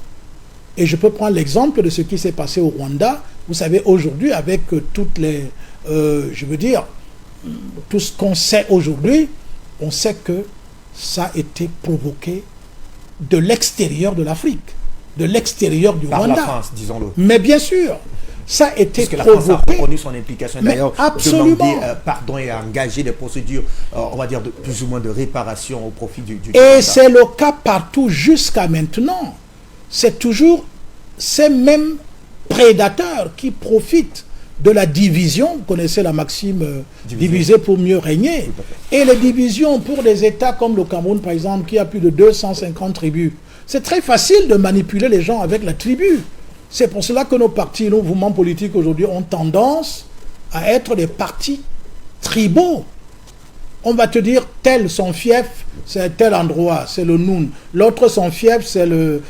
et je peux prendre l'exemple de ce qui s'est passé au Rwanda. Vous savez, aujourd'hui, avec toutes les, tout ce qu'on sait aujourd'hui, on sait que ça a été provoqué de l'extérieur de l'Afrique, de l'extérieur du Rwanda. Par la France, disons-le. Mais bien sûr, ça a été provoqué. provoqué. La France a reconnu son implication, d'ailleurs, absolument. demandé pardon et a engagé des procédures, on va dire, de plus ou moins de réparation au profit du Et Rwanda. c'est le cas partout jusqu'à maintenant. C'est toujours ces mêmes prédateurs qui profitent de la division. Vous connaissez la maxime diviser pour mieux régner. Et les divisions pour des États comme le Cameroun, par exemple, qui a plus de 250 tribus. C'est très facile de manipuler les gens avec la tribu. C'est pour cela que nos partis, nos mouvements politiques aujourd'hui ont tendance à être des partis tribaux. On va te dire, tel son fief, c'est tel endroit, c'est le Noun. L'autre son fief, c'est le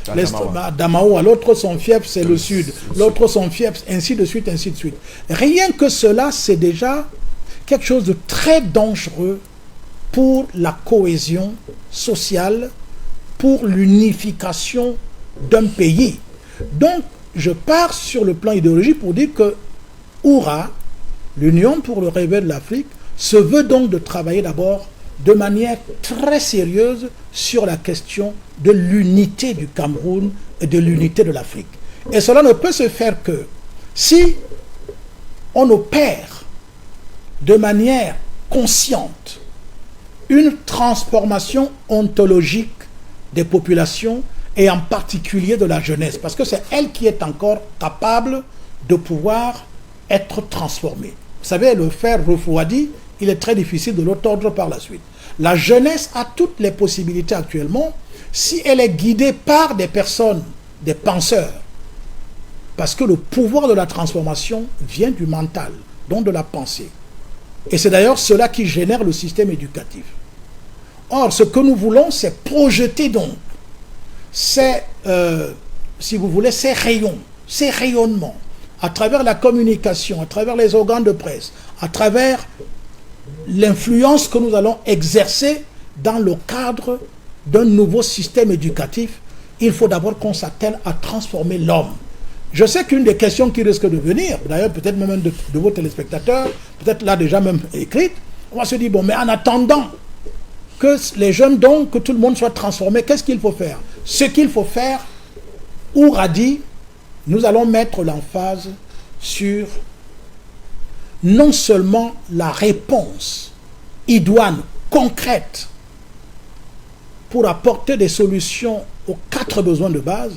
Damaoua. L'autre son fief, c'est le Sud. L'autre son fief, ainsi de suite, ainsi de suite. Rien que cela, c'est déjà quelque chose de très dangereux pour la cohésion sociale, pour l'unification d'un pays. Donc, je pars sur le plan idéologique pour dire que OURA, l'Union pour le réveil de l'Afrique, se veut donc de travailler d'abord de manière très sérieuse sur la question de l'unité du Cameroun et de l'unité de l'Afrique. Et cela ne peut se faire que si on opère de manière consciente une transformation ontologique des populations et en particulier de la jeunesse, parce que c'est elle qui est encore capable de pouvoir être transformée. Vous savez, le fer refroidi, il est très difficile de le tordre par la suite. La jeunesse a toutes les possibilités actuellement si elle est guidée par des personnes, des penseurs. Parce que le pouvoir de la transformation vient du mental, donc de la pensée. Et c'est d'ailleurs cela qui génère le système éducatif. Or, ce que nous voulons, c'est projeter donc ces, si vous voulez, ces rayons, ces rayonnements, à travers la communication, à travers les organes de presse, à travers l'influence que nous allons exercer dans le cadre d'un nouveau système éducatif. Il faut d'abord qu'on s'attelle à transformer l'homme. Je sais qu'une des questions qui risque de venir, d'ailleurs peut-être même de vos téléspectateurs, peut-être là déjà même écrite, on va se dire, bon, mais en attendant que les jeunes, donc, que tout le monde soit transformé, qu'est-ce qu'il faut faire? Ce qu'il faut faire, Oura dit, nous allons mettre l'emphase sur non seulement la réponse idoine, concrète, pour apporter des solutions aux 4 besoins de base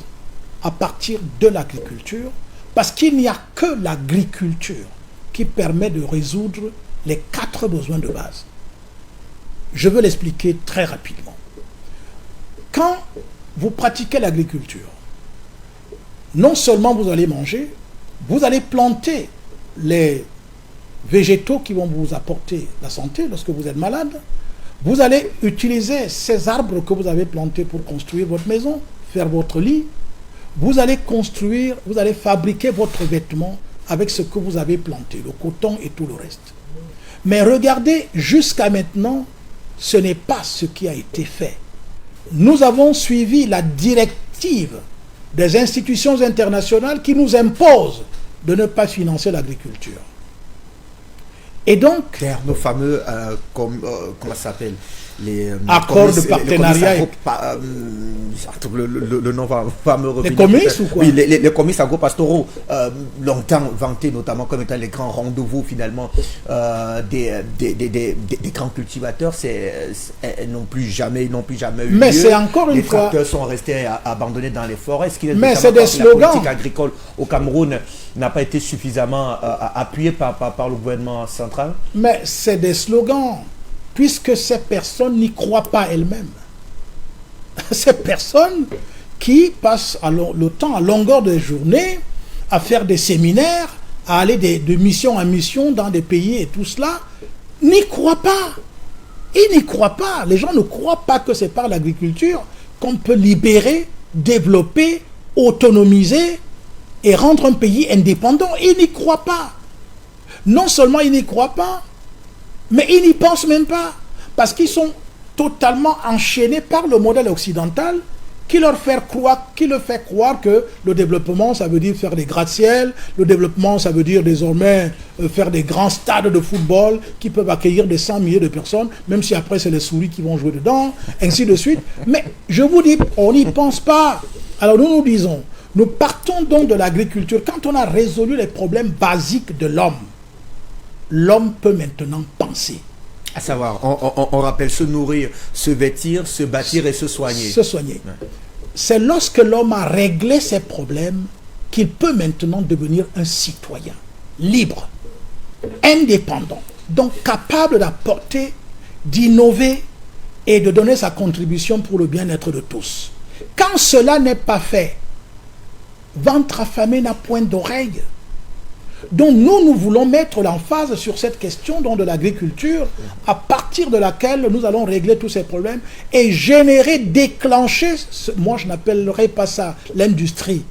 à partir de l'agriculture, parce qu'il n'y a que l'agriculture qui permet de résoudre les 4 besoins de base. Je veux l'expliquer très rapidement. Quand vous pratiquez l'agriculture, non seulement vous allez manger, vous allez planter les végétaux qui vont vous apporter la santé lorsque vous êtes malade. Vous allez utiliser ces arbres que vous avez plantés pour construire votre maison, faire votre lit. Vous allez construire, vous allez fabriquer votre vêtement avec ce que vous avez planté, le coton et tout le reste. Mais regardez, jusqu'à maintenant, ce n'est pas ce qui a été fait. Nous avons suivi la directive des institutions internationales qui nous imposent de ne pas financer l'agriculture. Et donc... Nos fameux, comment ça s'appelle, les accords de partenariat. Le nom va me revenir. Les comices ou quoi? Oui, les comices agro-pastoraux, longtemps vantés notamment comme étant les grands rendez-vous finalement des grands cultivateurs, n'ont plus jamais eu Mais lieu. c'est encore une fois... Les tracteurs sont restés abandonnés dans les forêts. Mais c'est des slogans. La politique agricole au Cameroun n'a pas été suffisamment appuyée par le gouvernement central. Mais c'est des slogans, puisque ces personnes n'y croient pas elles-mêmes. Ces personnes qui passent le temps à longueur de journée à faire des séminaires, à aller de mission en mission dans des pays et tout cela, n'y croient pas. Ils n'y croient pas. Les gens ne croient pas que c'est par l'agriculture qu'on peut libérer, développer, autonomiser et rendre un pays indépendant. Ils n'y croient pas. Non seulement ils n'y croient pas, mais ils n'y pensent même pas. Parce qu'ils sont totalement enchaînés par le modèle occidental qui leur fait croire que le développement, ça veut dire faire des gratte-ciel, le développement, ça veut dire désormais faire des grands stades de football qui peuvent accueillir des 100 milliers de personnes, même si après c'est les souris qui vont jouer dedans, ainsi de suite. Mais je vous dis, on n'y pense pas. Alors nous disons, nous partons donc de l'agriculture. Quand on a résolu les problèmes basiques de l'homme, l'homme peut maintenant penser. À savoir, on rappelle se nourrir, se vêtir, se bâtir et se soigner. Se soigner. Ouais. C'est lorsque l'homme a réglé ses problèmes qu'il peut maintenant devenir un citoyen libre, indépendant, donc capable d'apporter, d'innover et de donner sa contribution pour le bien-être de tous. Quand cela n'est pas fait, ventre affamé n'a point d'oreille. Donc nous voulons mettre l'emphase sur cette question de l'agriculture, à partir de laquelle nous allons régler tous ces problèmes et générer, déclencher, moi je n'appellerai pas ça l'industrie,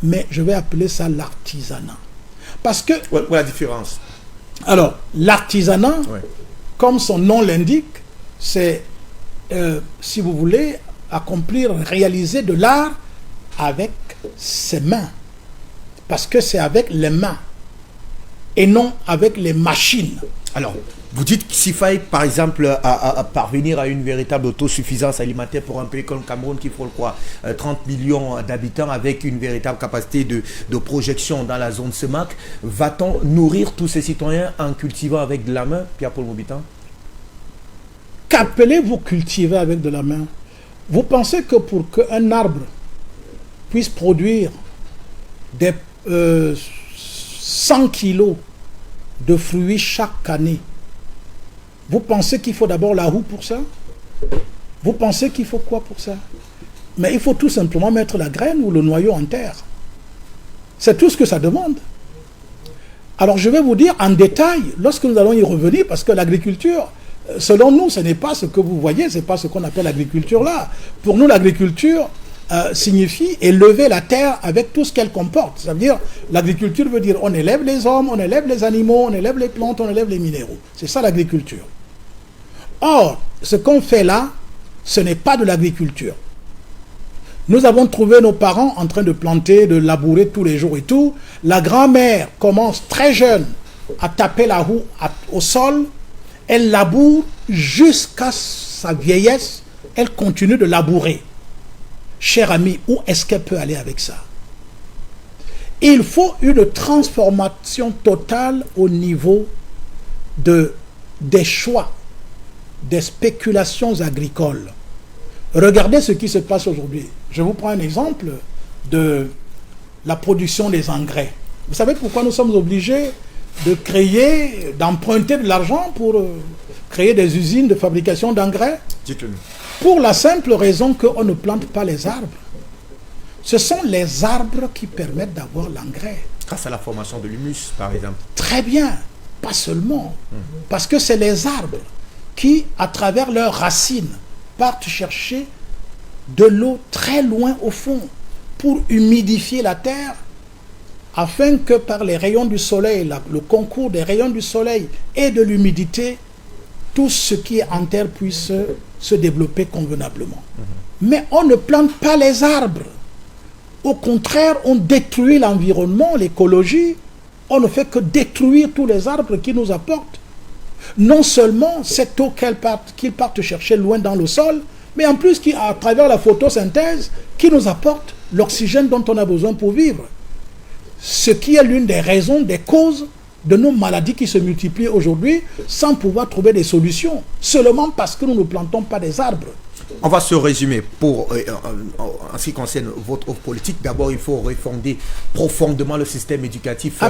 mais je vais appeler ça l'artisanat. Parce que... Ouais, la différence. Alors, l'artisanat, comme son nom l'indique, c'est, si vous voulez, accomplir, réaliser de l'art avec ses mains. Parce que c'est avec les mains et non avec les machines. Alors, vous dites qu'il faille, par exemple, à parvenir à une véritable autosuffisance alimentaire pour un pays comme le Cameroun qui frôle quoi 30 millions d'habitants avec une véritable capacité de projection dans la zone SEMAC. Va-t-on nourrir tous ces citoyens en cultivant avec de la main, Pierre-Paul Moubitan? Qu'appelez-vous cultiver avec de la main? Vous pensez que pour qu'un arbre puisse produire des 100 kilos de fruits chaque année, vous pensez qu'il faut d'abord la houe pour ça? Vous pensez qu'il faut quoi pour ça? Mais il faut tout simplement mettre la graine ou le noyau en terre. C'est tout ce que ça demande. Alors je vais vous dire en détail, lorsque nous allons y revenir, parce que l'agriculture, selon nous, ce n'est pas ce que vous voyez, ce n'est pas ce qu'on appelle l'agriculture là. Pour nous, l'agriculture signifie élever la terre avec tout ce qu'elle comporte. Ça veut dire, l'agriculture veut dire on élève les hommes, on élève les animaux, on élève les plantes, on élève les minéraux. C'est ça l'agriculture. Or, ce qu'on fait là, ce n'est pas de l'agriculture. Nous avons trouvé nos parents en train de planter, de labourer tous les jours et tout. La grand-mère commence très jeune à taper la houe au sol. Elle laboure jusqu'à sa vieillesse. Elle continue de labourer. Cher ami, où est-ce qu'elle peut aller avec ça? Il faut une transformation totale au niveau des choix, des spéculations agricoles. Regardez ce qui se passe aujourd'hui. Je vous prends un exemple de la production des engrais. Vous savez pourquoi nous sommes obligés d'emprunter de l'argent pour créer des usines de fabrication d'engrais? Dites-le. Pour la simple raison qu'on ne plante pas les arbres. Ce sont les arbres qui permettent d'avoir l'engrais. Grâce à la formation de l'humus, par exemple. Très bien, pas seulement. Parce que c'est les arbres qui, à travers leurs racines, partent chercher de l'eau très loin au fond pour humidifier la terre, afin que par les rayons du soleil, le concours des rayons du soleil et de l'humidité, tout ce qui est en terre puisse se développer convenablement. Mais on ne plante pas les arbres. Au contraire, on détruit l'environnement, l'écologie. On ne fait que détruire tous les arbres qui nous apportent. Non seulement cette eau qu'ils partent chercher loin dans le sol, mais en plus qui, à travers la photosynthèse, qui nous apporte l'oxygène dont on a besoin pour vivre. Ce qui est l'une des raisons, des causes de nos maladies qui se multiplient aujourd'hui sans pouvoir trouver des solutions, seulement parce que nous ne plantons pas des arbres. On va se résumer. En ce qui concerne votre offre politique, d'abord, il faut refonder profondément le système éducatif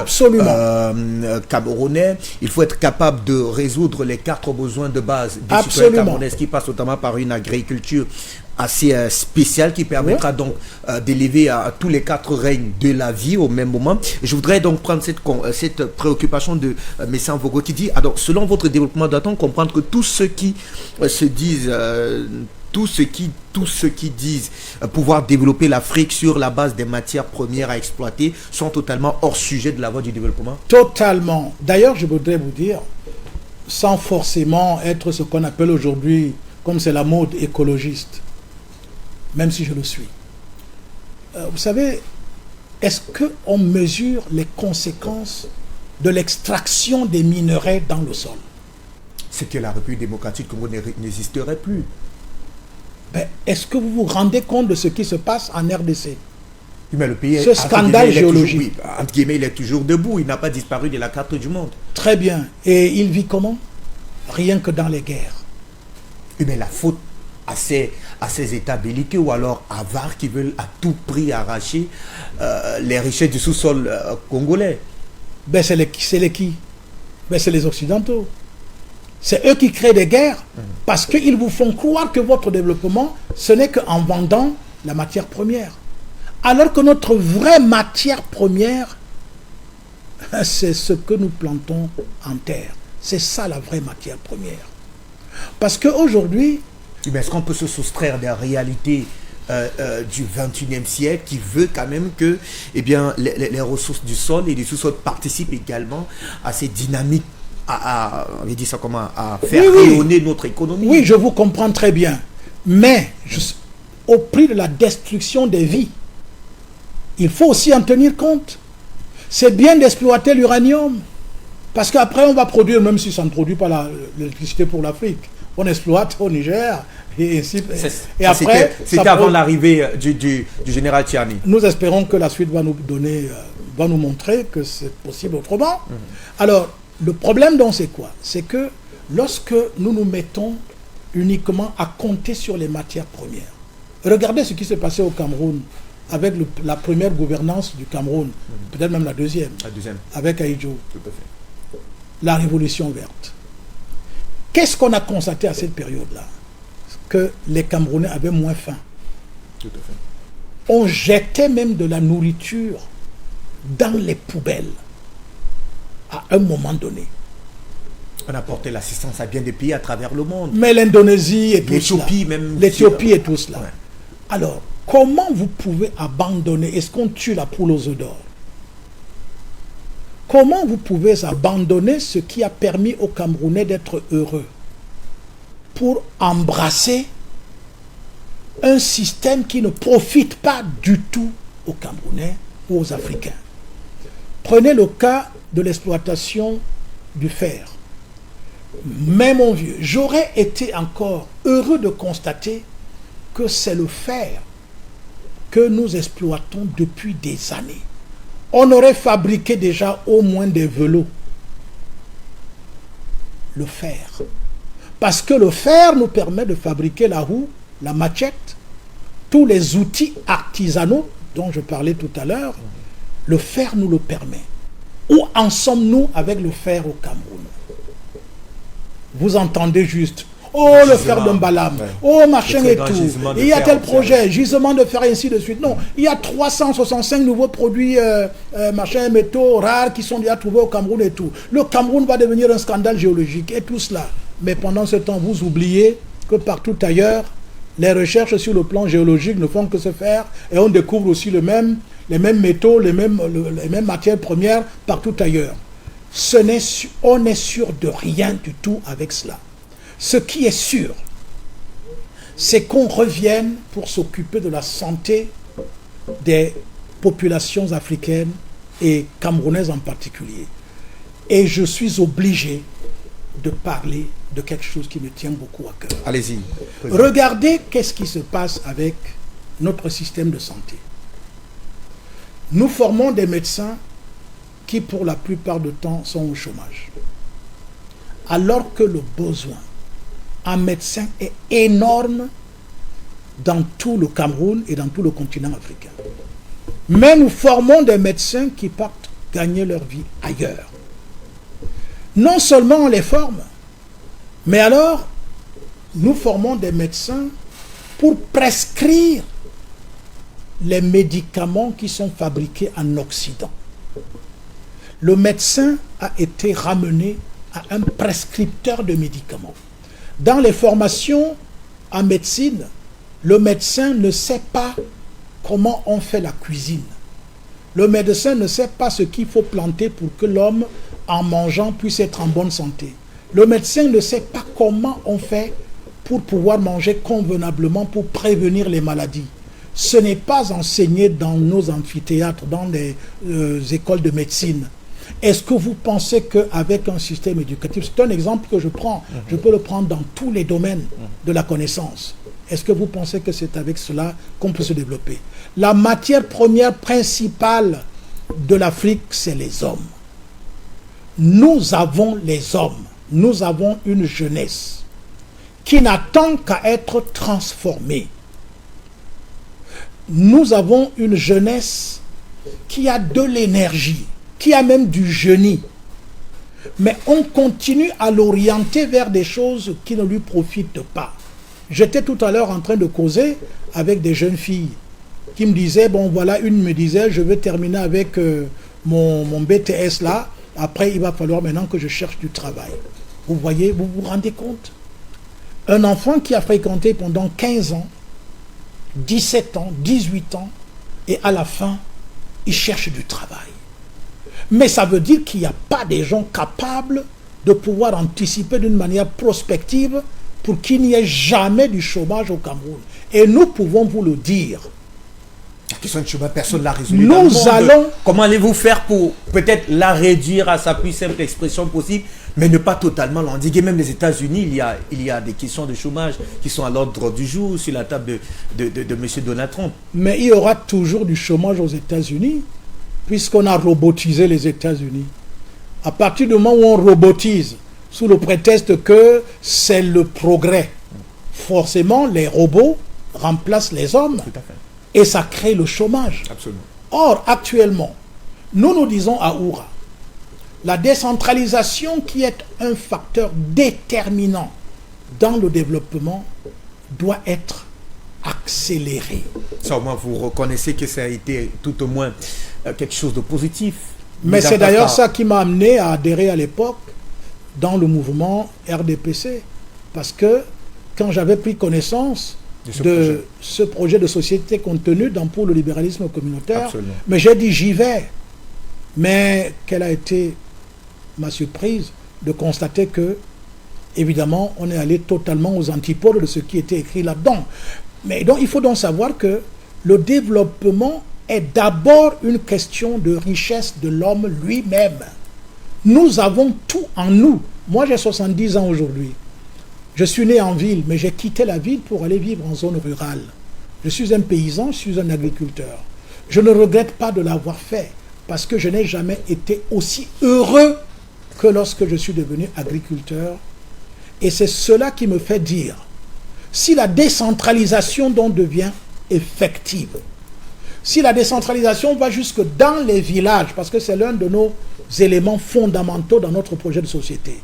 camerounais. Il faut être capable de résoudre les 4 besoins de base des citoyens camerounais, qui passe notamment par une agriculture assez spéciale qui permettra donc d'élever à tous les 4 règnes de la vie au même moment. Je voudrais donc prendre cette préoccupation de Messam Vogo qui dit, alors, selon votre développement, doit-on comprendre que tous ceux qui se disent... Tous ceux qui disent pouvoir développer l'Afrique sur la base des matières premières à exploiter sont totalement hors sujet de la voie du développement? Totalement. D'ailleurs, je voudrais vous dire, sans forcément être ce qu'on appelle aujourd'hui, comme c'est la mode écologiste, même si je le suis. Vous savez, est-ce qu'on mesure les conséquences de l'extraction des minerais dans le sol? C'est que la République démocratique Congo n'existerait plus. Ben, est-ce que vous vous rendez compte de ce qui se passe en RDC? Mais le pays, ce scandale géologique. Entre guillemets, il est toujours debout. Il n'a pas disparu de la carte du monde. Très bien. Et il vit comment? Rien que dans les guerres. Mais la faute à ces États belliqueux ou alors avares qui veulent à tout prix arracher les richesses du sous-sol congolais. Ben, c'est les qui? Ben, c'est les Occidentaux. C'est eux qui créent des guerres parce qu'ils vous font croire que votre développement, ce n'est qu'en vendant la matière première. Alors que notre vraie matière première, c'est ce que nous plantons en terre. C'est ça la vraie matière première. Parce qu'aujourd'hui... Mais est-ce qu'on peut se soustraire des réalités du 21e siècle qui veut quand même que les ressources du sol et du sous-sol participent également à ces dynamiques à faire rayonner notre économie? Oui, je vous comprends très bien. Mais au prix de la destruction des vies, il faut aussi en tenir compte. C'est bien d'exploiter l'uranium. Parce qu'après, on va produire, même si ça ne produit pas l'électricité pour l'Afrique, on exploite au Niger. Et après, c'était avant l'arrivée du général Tchiani. Nous espérons que la suite va nous montrer que c'est possible autrement. Alors, le problème donc c'est quoi? C'est que lorsque nous nous mettons uniquement à compter sur les matières premières, regardez ce qui s'est passé au Cameroun avec la première gouvernance du Cameroun, peut-être même la deuxième, avec Ahidjo, la révolution verte. Qu'est-ce qu'on a constaté à cette période-là? Que les Camerounais avaient moins faim. Tout à fait. On jetait même de la nourriture dans les poubelles à un moment donné. On a apporté l'assistance à bien des pays à travers le monde. Mais l'Indonésie et tout l'Éthiopie cela. Même. L'Éthiopie et tout cela. Ouais. Alors, comment vous pouvez abandonner? Est-ce qu'on tue la poule aux œufs d'or? Comment vous pouvez abandonner ce qui a permis aux Camerounais d'être heureux pour embrasser un système qui ne profite pas du tout aux Camerounais ou aux Africains? Prenez le cas de l'exploitation du fer. Mais mon vieux, j'aurais été encore heureux de constater que c'est le fer que nous exploitons depuis des années. On aurait fabriqué déjà au moins des velours. Le fer. Parce que le fer nous permet de fabriquer la roue, la machette, tous les outils artisanaux dont je parlais tout à l'heure. Le fer nous le permet. Où en sommes-nous avec le fer au Cameroun? Vous entendez juste, oh le fer de Mbalam, oh machin et tout, il y a tel projet, gisement de fer et ainsi de suite. Non, il y a 365 nouveaux produits machin, métaux rares qui sont déjà trouvés au Cameroun et tout. Le Cameroun va devenir un scandale géologique et tout cela. Mais pendant ce temps, vous oubliez que partout ailleurs, les recherches sur le plan géologique ne font que se faire et on découvre aussi les mêmes métaux, les mêmes matières premières partout ailleurs. On n'est sûr de rien du tout avec cela. Ce qui est sûr, c'est qu'on revienne pour s'occuper de la santé des populations africaines et camerounaises en particulier. Et je suis obligé de parler de quelque chose qui me tient beaucoup à cœur. Allez-y. Regardez qu'est-ce qui se passe avec notre système de santé. Nous formons des médecins qui, pour la plupart du temps, sont au chômage. Alors que le besoin en médecins est énorme dans tout le Cameroun et dans tout le continent africain. Mais nous formons des médecins qui partent gagner leur vie ailleurs. Non seulement on les forme, mais alors nous formons des médecins pour prescrire les médicaments qui sont fabriqués en Occident. Le médecin a été ramené à un prescripteur de médicaments. Dans les formations en médecine, le médecin ne sait pas comment on fait la cuisine. Le médecin ne sait pas ce qu'il faut planter pour que l'homme, en mangeant, puisse être en bonne santé. Le médecin ne sait pas comment on fait pour pouvoir manger convenablement, pour prévenir les maladies. Ce n'est pas enseigné dans nos amphithéâtres, dans les écoles de médecine. Est-ce que vous pensez qu'avec un système éducatif, c'est un exemple que je prends, je peux le prendre dans tous les domaines de la connaissance. Est-ce que vous pensez que c'est avec cela qu'on peut se développer? La matière première principale de l'Afrique, c'est les hommes. Nous avons les hommes, nous avons une jeunesse qui n'attend qu'à être transformée. Nous avons une jeunesse qui a de l'énergie, qui a même du génie. Mais on continue à l'orienter vers des choses qui ne lui profitent pas. J'étais tout à l'heure en train de causer avec des jeunes filles qui me disaient, bon voilà, une me disait, je vais terminer avec mon BTS là, après il va falloir maintenant que je cherche du travail. Vous voyez, vous vous rendez compte? Un enfant qui a fréquenté pendant 15 ans, 17 ans, 18 ans, et à la fin, il cherche du travail. Mais ça veut dire qu'il n'y a pas des gens capables de pouvoir anticiper d'une manière prospective pour qu'il n'y ait jamais du chômage au Cameroun. Et nous pouvons vous le dire. La question du chômage, personne ne l'a résolu. Nous allons... Comment allez-vous faire pour peut-être la réduire à sa plus simple expression possible, mais ne pas totalement l'endiguer? Même les États-Unis, il y a des questions de chômage qui sont à l'ordre du jour sur la table de M. Donald Trump. Mais il y aura toujours du chômage aux États-Unis, puisqu'on a robotisé les États-Unis. À partir du moment où on robotise, sous le prétexte que c'est le progrès, forcément les robots remplacent les hommes. Tout à fait. Et ça crée le chômage. Absolument. Or, actuellement, nous disons à Oura, la décentralisation qui est un facteur déterminant dans le développement doit être accélérée. Ça, au moins, vous reconnaissez que ça a été tout au moins quelque chose de positif. Mais c'est d'ailleurs ça qui m'a amené à adhérer à l'époque dans le mouvement RDPC. Parce que quand j'avais pris connaissance de ce projet de société contenu dans pour le libéralisme communautaire, absolument, mais j'ai dit j'y vais. Mais quelle a été ma surprise de constater que, évidemment, on est allé totalement aux antipodes de ce qui était écrit là-dedans. Mais donc, il faut donc savoir que le développement est d'abord une question de richesse de l'homme lui-même. Nous avons tout en nous. Moi, j'ai 70 ans aujourd'hui. Je suis né en ville, mais j'ai quitté la ville pour aller vivre en zone rurale. Je suis un paysan, je suis un agriculteur. Je ne regrette pas de l'avoir fait, parce que je n'ai jamais été aussi heureux que lorsque je suis devenu agriculteur. Et c'est cela qui me fait dire, si la décentralisation donc devient effective, si la décentralisation va jusque dans les villages, parce que c'est l'un de nos éléments fondamentaux dans notre projet de société,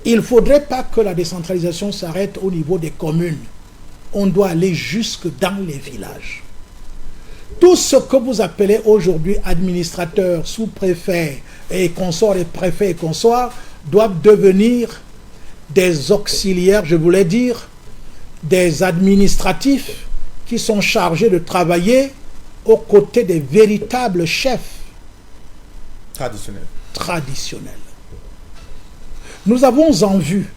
il ne faudrait pas que la décentralisation s'arrête au niveau des communes. On doit aller jusque dans les villages. Tout ce que vous appelez aujourd'hui administrateurs, sous-préfets et consorts et préfets et consorts doivent devenir des auxiliaires, je voulais dire, des administratifs qui sont chargés de travailler aux côtés des véritables chefs traditionnels. Nous avons en vue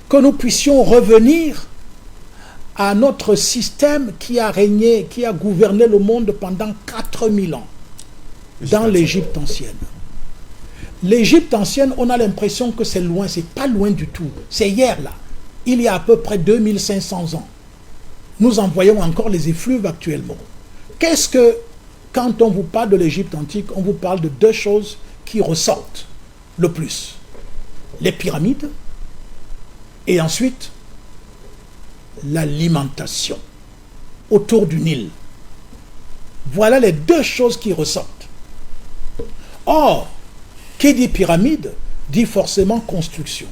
que nous puissions revenir à notre système qui a régné, qui a gouverné le monde pendant 4000 ans dans l'Égypte ancienne. L'Égypte ancienne, on a l'impression que c'est loin, c'est pas loin du tout. C'est hier là. Il y a à peu près 2500 ans. Nous en voyons encore les effluves actuellement. Qu'est-ce que, quand on vous parle de l'Égypte antique, on vous parle de deux choses qui ressortent le plus. Les pyramides et ensuite l'alimentation autour du Nil. Voilà les deux choses qui ressortent. Or, qui dit pyramide, dit forcément construction.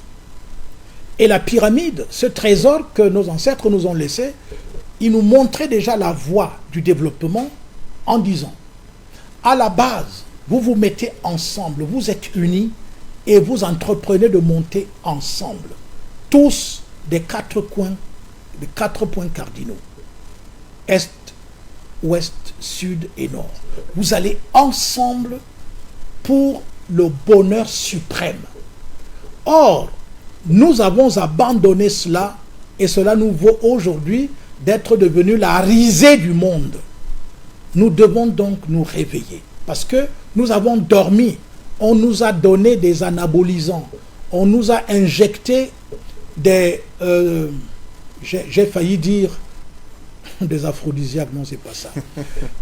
Et la pyramide, ce trésor que nos ancêtres nous ont laissé, ils nous montraient déjà la voie du développement en disant, à la base, vous vous mettez ensemble, vous êtes unis et vous entreprenez de monter ensemble, tous des quatre coins, des 4 points cardinaux, est, ouest, sud et nord. Vous allez ensemble pour le bonheur suprême. Or, nous avons abandonné cela et cela nous vaut aujourd'hui d'être devenu la risée du monde. Nous devons donc nous réveiller parce que nous avons dormi. On nous a donné des anabolisants. On nous a injecté des... j'ai failli dire des aphrodisiaques, non, c'est pas ça.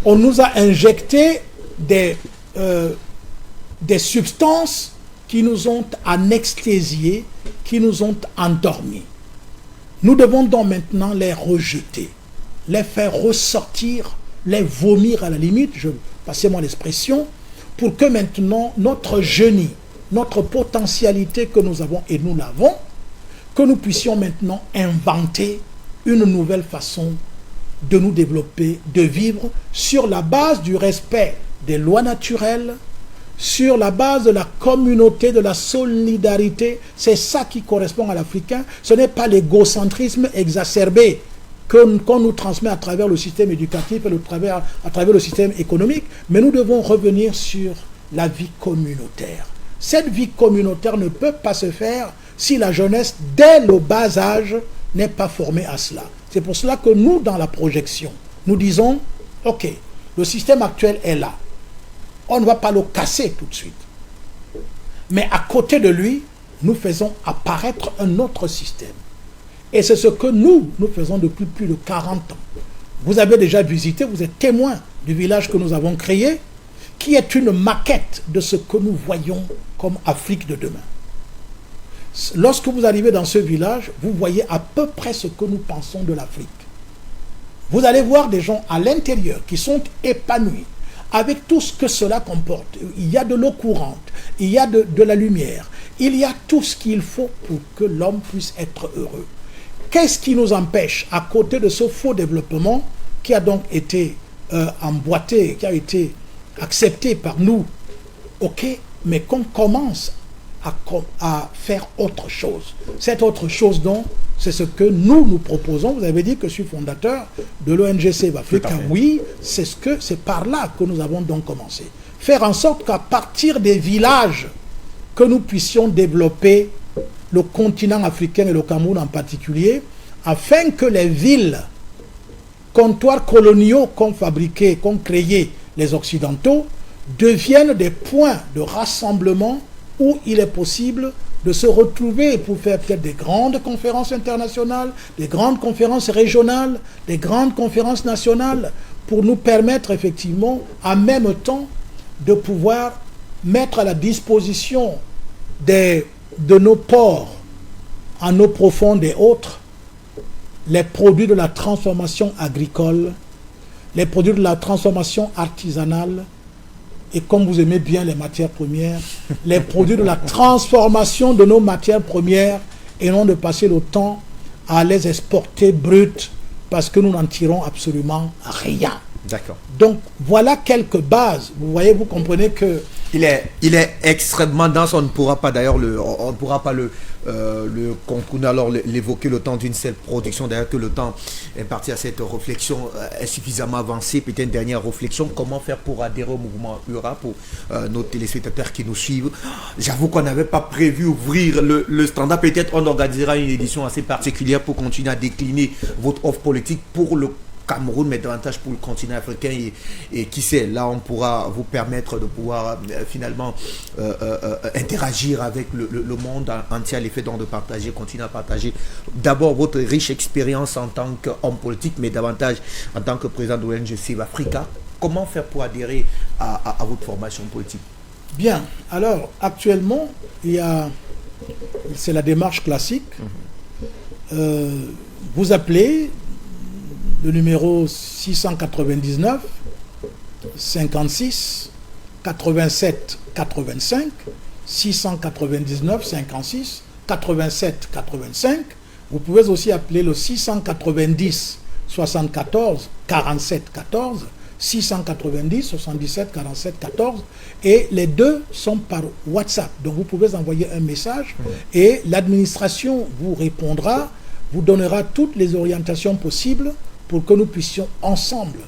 On nous a injecté des substances qui nous ont anesthésiés, qui nous ont endormis. Nous devons donc maintenant les rejeter, les faire ressortir, les vomir à la limite, passez-moi l'expression, pour que maintenant notre génie, notre potentialité que nous avons, et nous l'avons, que nous puissions maintenant inventer une nouvelle façon de nous développer, de vivre sur la base du respect des lois naturelles, sur la base de la communauté, de la solidarité. C'est ça qui correspond à l'Africain. Ce n'est pas l'égocentrisme exacerbé qu'on nous transmet à travers le système éducatif et à travers le système économique, mais nous devons revenir sur la vie communautaire. Cette vie communautaire ne peut pas se faire si la jeunesse, dès le bas âge, n'est pas formée à cela. C'est pour cela que nous, dans la projection, nous disons, ok, le système actuel est là. On ne va pas le casser tout de suite. Mais à côté de lui, nous faisons apparaître un autre système. Et c'est ce que nous faisons depuis plus de 40 ans. Vous avez déjà visité, vous êtes témoin du village que nous avons créé, qui est une maquette de ce que nous voyons comme Afrique de demain. Lorsque vous arrivez dans ce village, vous voyez à peu près ce que nous pensons de l'Afrique. Vous allez voir des gens à l'intérieur qui sont épanouis, avec tout ce que cela comporte. Il y a de l'eau courante, il y a de la lumière, il y a tout ce qu'il faut pour que l'homme puisse être heureux. Qu'est-ce qui nous empêche, à côté de ce faux développement qui a donc été emboîté, qui a été accepté par nous, ok, mais qu'on commence à faire autre chose. Cette autre chose, donc, c'est ce que nous proposons. Vous avez dit que je suis fondateur de l'ONG Save Africa. Oui, c'est par là que nous avons donc commencé. Faire en sorte qu'à partir des villages, que nous puissions développer le continent africain et le Cameroun en particulier, afin que les villes, comptoirs coloniaux qu'ont fabriqués, qu'ont créés les Occidentaux, deviennent des points de rassemblement où il est possible de se retrouver pour faire peut-être des grandes conférences internationales, des grandes conférences régionales, des grandes conférences nationales, pour nous permettre effectivement, en même temps, de pouvoir mettre à la disposition de nos ports, en eau profonde et autres, les produits de la transformation agricole, les produits de la transformation artisanale, et comme vous aimez bien les matières premières, les produits de la transformation de nos matières premières, et non de passer le temps à les exporter brutes, parce que nous n'en tirons absolument rien. D'accord. Donc, voilà quelques bases. Vous voyez, vous comprenez que... Il est extrêmement dense, on ne pourra pas d'ailleurs le contourner, alors l'évoquer le temps d'une seule production. D'ailleurs que le temps imparti à cette réflexion est suffisamment avancé. Peut-être une dernière réflexion, comment faire pour adhérer au mouvement URA pour nos téléspectateurs qui nous suivent. J'avoue qu'on n'avait pas prévu ouvrir le standard. Peut-être on organisera une édition assez particulière pour continuer à décliner votre offre politique pour le Cameroun, mais davantage pour le continent africain. Et qui sait, là, on pourra vous permettre de pouvoir finalement interagir avec le monde entier à l'effet donc de partager, continuer à partager d'abord votre riche expérience en tant qu'homme politique, mais davantage en tant que président de l'ONG Save Africa. Comment faire pour adhérer à votre formation politique? Bien, alors actuellement, c'est la démarche classique. Vous appelez le numéro 699 56 87 85, 699 56 87 85. Vous pouvez aussi appeler le 690 74 47 14, 690 77 47 14, et les deux sont par WhatsApp. Donc vous pouvez envoyer un message et l'administration vous répondra, vous donnera toutes les orientations possibles pour que nous puissions ensemble.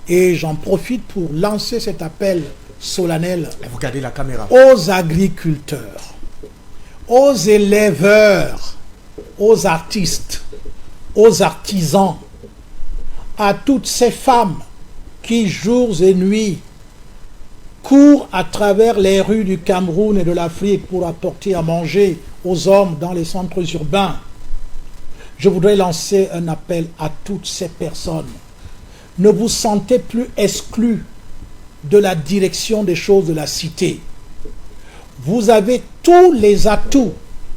Et j'en profite pour lancer cet appel solennel. Vous regardez la caméra. Aux agriculteurs, aux éleveurs, aux artistes, aux artisans, à toutes ces femmes qui jours et nuits courent à travers les rues du Cameroun et de l'Afrique pour apporter à manger aux hommes dans les centres urbains. Je voudrais lancer un appel à toutes ces personnes. Ne vous sentez plus exclus de la direction des choses de la cité. Vous avez tous les atouts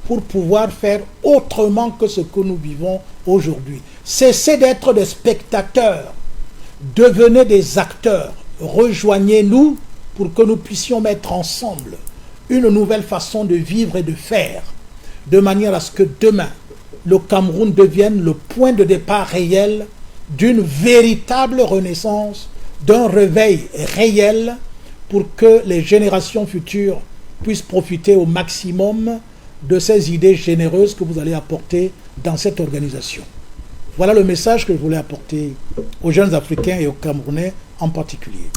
pour pouvoir faire autrement que ce que nous vivons aujourd'hui. Cessez d'être des spectateurs. Devenez des acteurs. Rejoignez-nous pour que nous puissions mettre ensemble une nouvelle façon de vivre et de faire, de manière à ce que demain, le Cameroun devienne le point de départ réel d'une véritable renaissance, d'un réveil réel pour que les générations futures puissent profiter au maximum de ces idées généreuses que vous allez apporter dans cette organisation. Voilà le message que je voulais apporter aux jeunes Africains et aux Camerounais en particulier.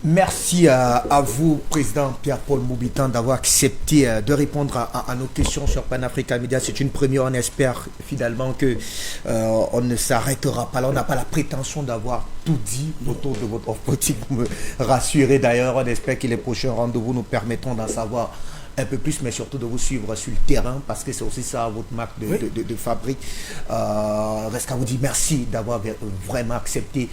Merci à vous, Président Pierre-Paul Moubitan, d'avoir accepté de répondre à nos questions sur Pan-Africa Media. C'est une première. On espère finalement que on ne s'arrêtera pas là. On n'a pas la prétention d'avoir tout dit autour de votre offre politique. Vous me rassurez d'ailleurs. On espère que les prochains rendez-vous nous permettront d'en savoir un peu plus, mais surtout de vous suivre sur le terrain, parce que c'est aussi ça votre marque de fabrique. Reste qu'à vous dire merci d'avoir vraiment accepté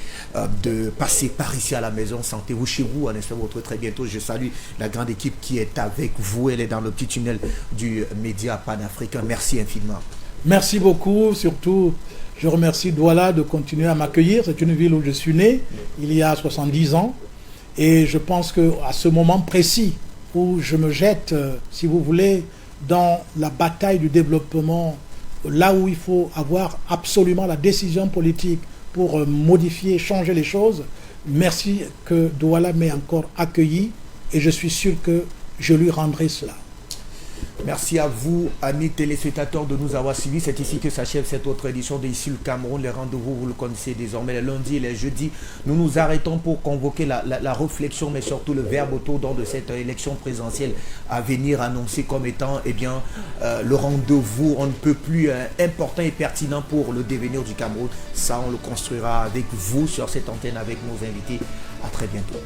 de passer par ici à la maison. Sentez-vous chez vous, on espère vous retrouver très bientôt. Je salue la grande équipe qui est avec vous. Elle est dans le petit tunnel du média panafricain. Merci infiniment. Merci beaucoup. Surtout, je remercie Douala de continuer à m'accueillir. C'est une ville où je suis né il y a 70 ans, et je pense qu'à ce moment précis où je me jette, si vous voulez, dans la bataille du développement, là où il faut avoir absolument la décision politique pour modifier, changer les choses. Merci que Douala m'ait encore accueilli, et je suis sûr que je lui rendrai cela. Merci à vous, amis téléspectateurs, de nous avoir suivis. C'est ici que s'achève cette autre édition de Ici le Cameroun. Les rendez-vous, vous le connaissez désormais, les lundis et les jeudis. Nous nous arrêtons pour convoquer la réflexion, mais surtout le verbe autour de cette élection présidentielle à venir, annoncée comme étant le rendez-vous on ne peut plus important et pertinent pour le devenir du Cameroun. Ça, on le construira avec vous sur cette antenne, avec nos invités. À très bientôt.